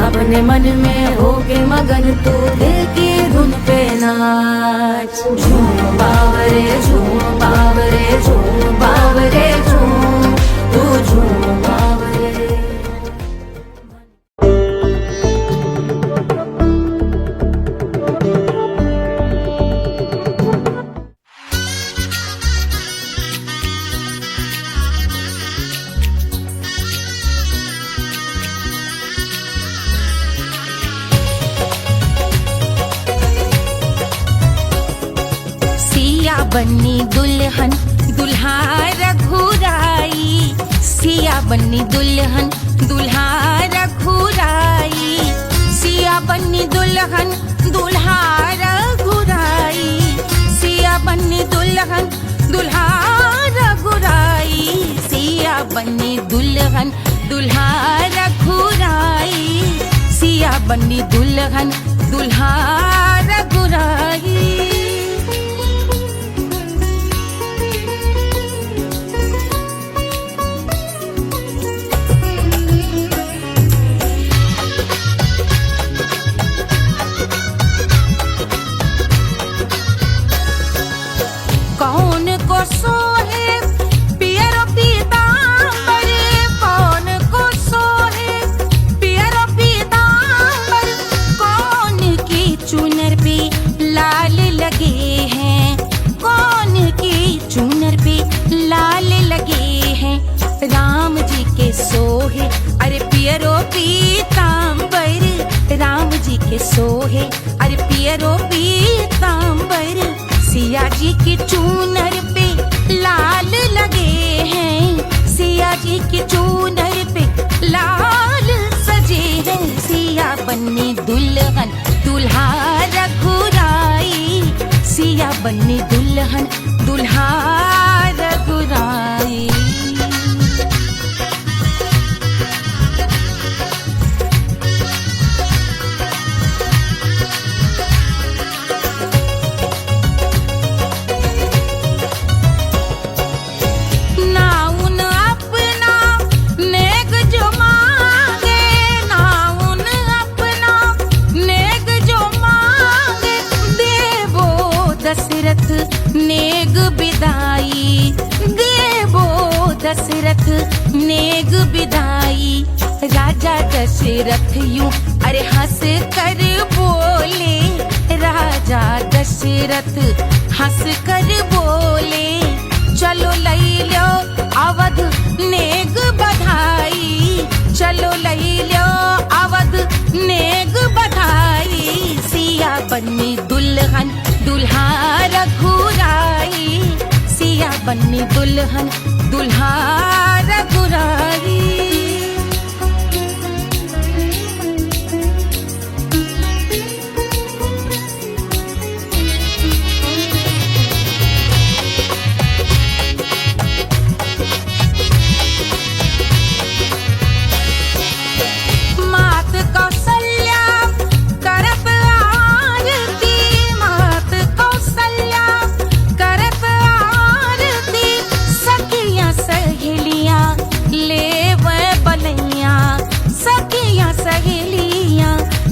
अपने मन में होके मगन तू दिल की धुन धुन पे नाच। झूम बावरे झूम बावरे झूम बावरे झूम, तू झूम बावरे। सिया बन्नी दुल्हन दुल्हा रघुराई, सिया बन्नी दुल्हन दुल्हा रघुराई, सिया बन्नी दुल्हन दुल्हा रघुराई, सिया बन्नी दुल्हन दुल्हा रघुराई, सिया बन्नी दुल्हन दुल्हा रघुराई, सिया बन्नी दुल्हन दुल्हा रघुराई। कौन को सोहे पियरो पीतांबर, कौन को सोहे पियरो पीतांबर, कौन की चुनर पे लाल लगे हैं, कौन की चुनर पे लाल लगे हैं। राम जी के सोहे अरे पियरो पीतांबर, राम जी के सोहे अरे पियरो पीतांबर, सिया जी की चूनर पे लाल लगे हैं, सिया जी की चूनर पे लाल सजे हैं। सिया बन्नी दुल्हन दुल्हा रघुराई, सिया बन्नी दुल्हन दुल्हा रघुराई। नेग बिदाई देवो दशरथ नेग बिदाई, राजा दशरथ यूं अरे हंस कर बोले, राजा दशरथ हंस कर बोले, चलो लई लो अवध नेग बधाई, चलो लई लो अवध नेग बधाई। सिया बन्नी दुल्हन दुल्हा रघुराई, सिया बन्नी दुल्हन दुल्हा रघुराई।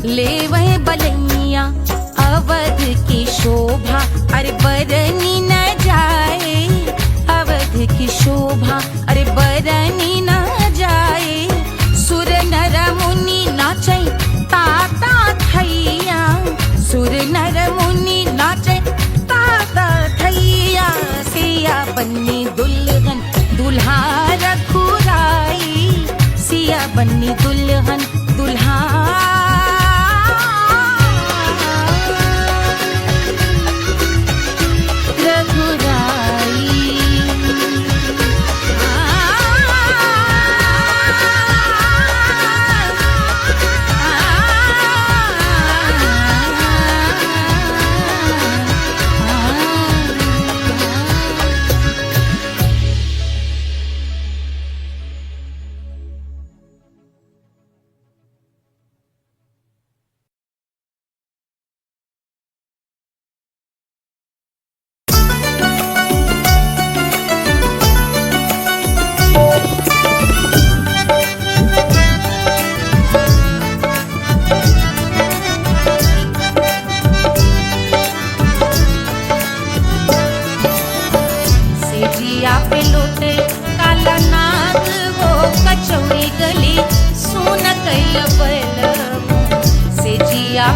ले वह बलैया अवध की शोभा अरे बरनी न जाए, अवध की शोभा अरे बरनी न जाए। सुर नर मुनि नाचे ताता थैया, सुर नर मुनि नाचे ताता थैया। सिया बन्नी दुल्हन दुल्हा रघुराई, सिया बन्नी दुल्हन दुल्हा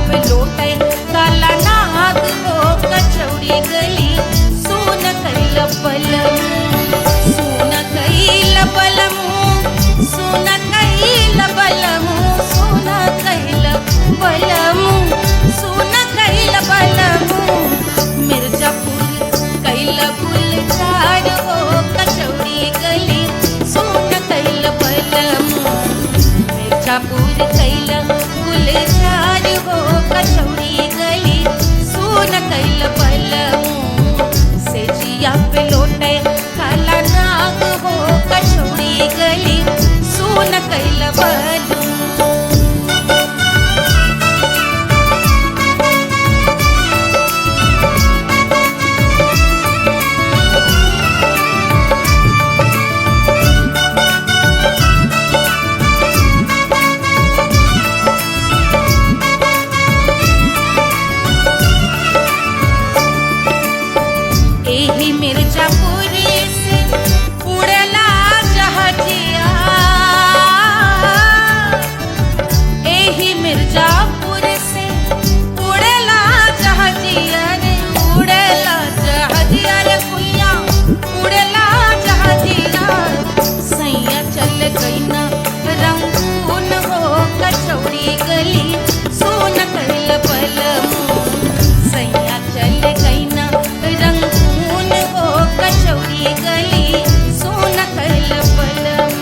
पे लोटे काला नाग हो कचौड़ी गली सोन कैल बलम सोन कैल बलम सोन कैल बलम सोन कैल बलम सोन कैल बलम मिर्जापुर कैल गुलजार हो कचौड़ी गली सोन कैल बलम मिर्जापुर कैल गुलजार हो कचौड़ी गली सोन कैल बलम से जिया पे लोटे काला नाग हो कचौड़ी गली सोन कैल बलम एही मिर्जापुर से उड़ला जहाजिया एही मिर्जापुर से उड़ला जहाजिया रे उड़ला जहाजिया रे कुइया उड़ला जहाजिया सैया चल गई ना रंगून हो कचौड़ी गली सोन कैल बलम सैया चल गई ना रंगून हो कचौड़ी गली सोन कैल बलम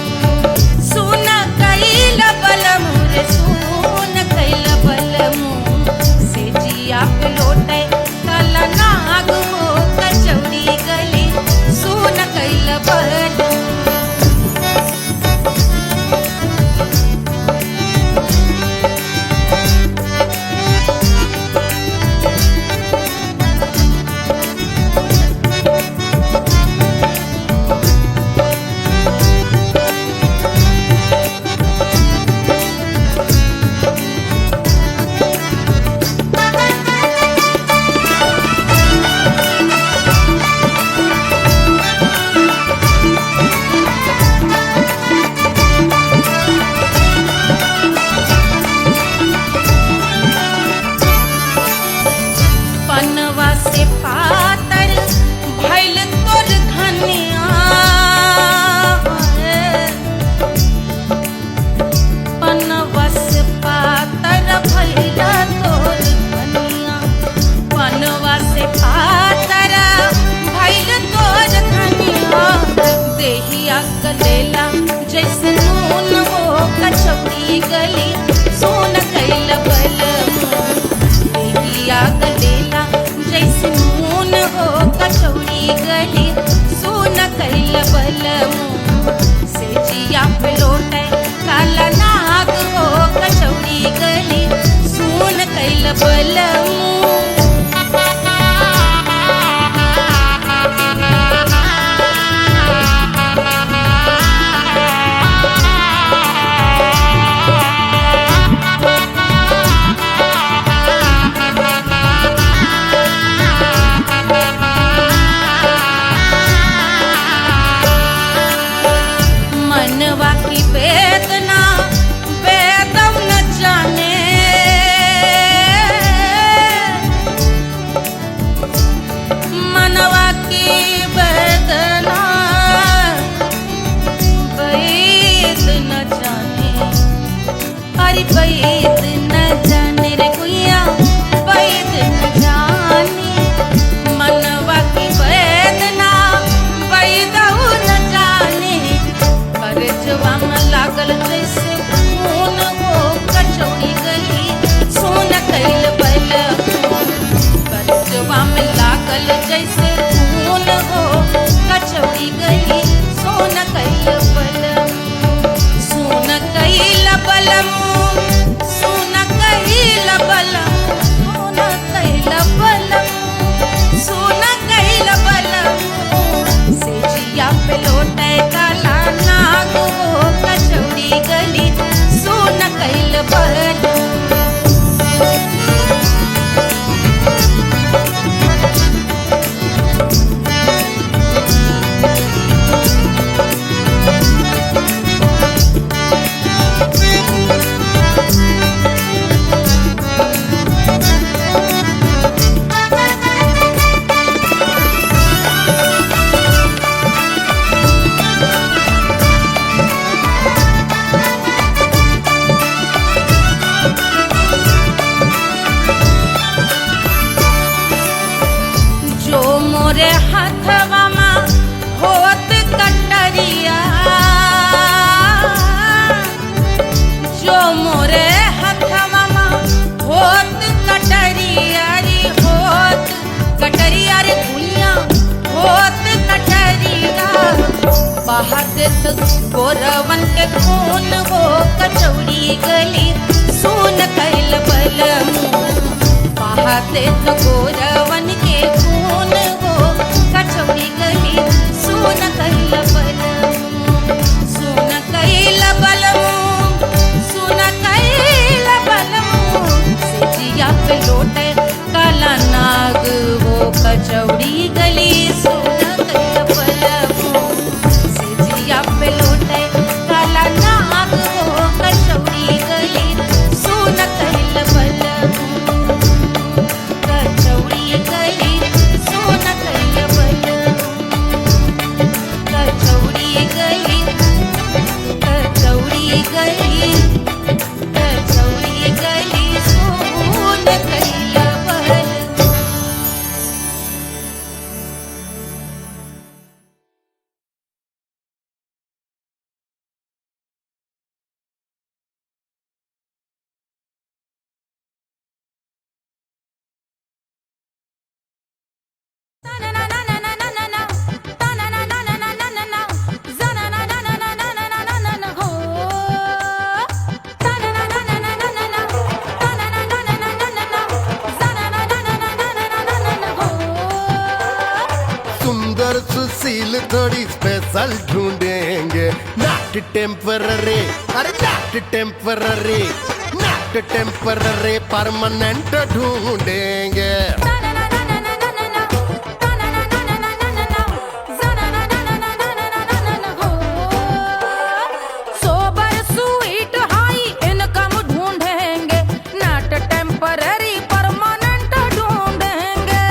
सोन कैल बलम रे सोन कैल बलम से जिया पे लोटे काला नाग हो कचौड़ी गली सोन कैल बलम पनवा से पातर भइल तोर धनिया पनवा से पातर भइल तोर धनिया पनवा से पातर भइल तोर धनिया देहिया कलेला जैसे नून हो कचौड़ी गली सोन कैल बलम देहिया गलेला जैसे नून हो कचौड़ी गली सोन कैल बलम से जिया पे लोटे काला नाग हो कचौड़ी गली सोन कैल बलम मनवा की वेदना वेदम न जाने मनवा की वेदना वेद न जाने अरे वेद न जाने रे गुइया वेद न जाने मनवा की वेदना वेद न जाने करजवा में लागल जैसे खून हो कचौड़ी गली सोन कैल बलम करजवा में लागल जैसे खून हो कचौड़ी गली सोन कैल बलम सोन कैल बलम सोन कैल बलम सोन कैल बलम सोन कैल बलम से जिया पे लोटे काला नाग हो कचौड़ी गली सोन कैल बलम देत गोरवन के खून वो कचौड़ी गली सुन कैल बलमू बहा देत गोरवन के खून वो कचौड़ी गली सुन कैल बलमू सुन कैल बलमू सुन कैल बलमू सिजिया पे लोटे काला नाग वो कचौड़ी गली सुन कैल बलमू सिजिया पे लोटे काला नाग वो कचौड़ी गली सुन कैल बलमू कचौड़ी गली सुन कैल बलमू कचौड़ी गली कचौड़ी गली कचौड़ी गली सुन कैल बलमू सुंदर सुशील थोड़ी स्पेशल ढूंढेंगे नॉट टेम्पररी अरे not temporary not temporary permanent ढूंढेंगे सोबर स्वीट हाई इनकम ढूंढेंगे नॉट टेम्पररी परमानेंट ढूंढेंगे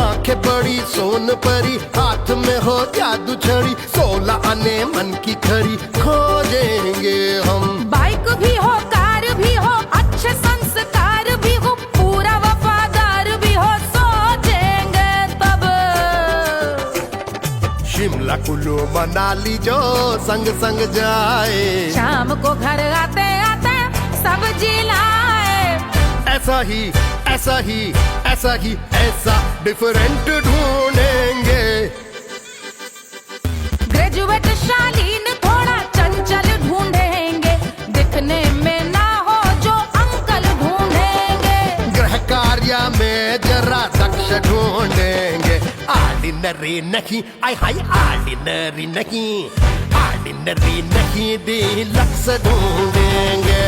आंखें बड़ी सोन परी हाथ में हो जादू छड़ी 16 आने मन की खरी खोजेंगे हम बाइक भी हो कार भी हो अच्छे संस्कार भी हो पूरा वफादार भी हो सोचेंगे तब शिमला कुल्लू मनाली जो संग संग जाए शाम को घर आते आते सब्जी लाए ऐसा ही ऐसा ही ऐसा ही ऐसा डिफरेंट ढूंढेंगे ग्रेजुएट शालीन थोड़ा चंचल ढूंढेंगे दिखने में ना हो जो अंकल ढूंढेंगे गृह कार्य में जरा दक्ष ढूंढेंगे ऑर्डिनरी नहीं आई हाई ऑर्डिनरी नहीं ऑर्डिनरी नहीं डीलक्स ढूंढेंगे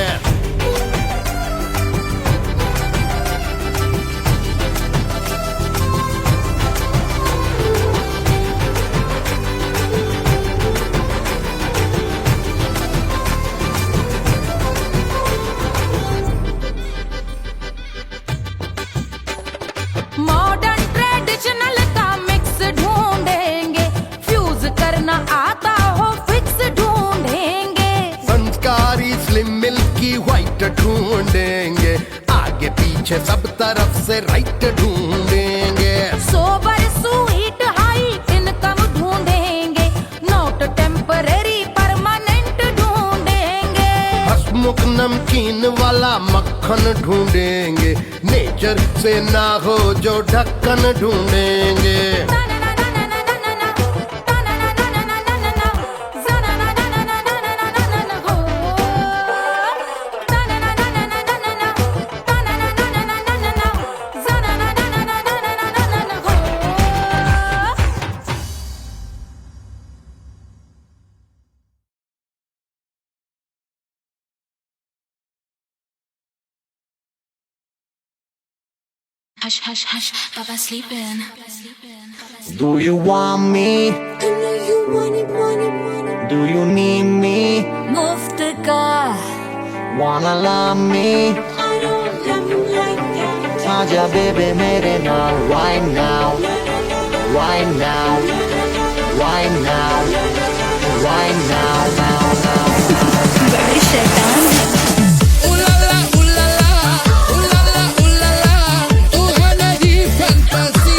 मॉडर्न ट्रेडिशनल का मिक्स ढूंढेंगे फ्यूज करना आता हो फिक्स ढूंढेंगे संस्कारी स्लिम मिल्की व्हाइट ढूंढेंगे आगे पीछे सब तरफ से राइट ढूंढेंगे सोबर स्वीट हाई इनकम ढूंढेंगे नॉट टेम्पररी परमानेंट ढूंढेंगे हंसमुख नमकीन वाला मक्खन ढूंढेंगे नेचर से ना हो जो ढक्कन ढूंढेंगे Hush, hush, hush, Baba sleeping. Do you want me? I know you want it, want it, want it. Do you need me? Mufta ka, Wanna love me? I don't love you like that. Aja baby mere naal right now, right now, right now, right now, now, now. Badi shaitan hai. Fantasy.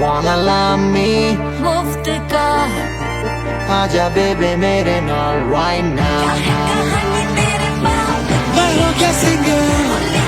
wanna love me? मुफ्त का आजा बेबे मेरे नाल right now. मैं हो क्या सिंगर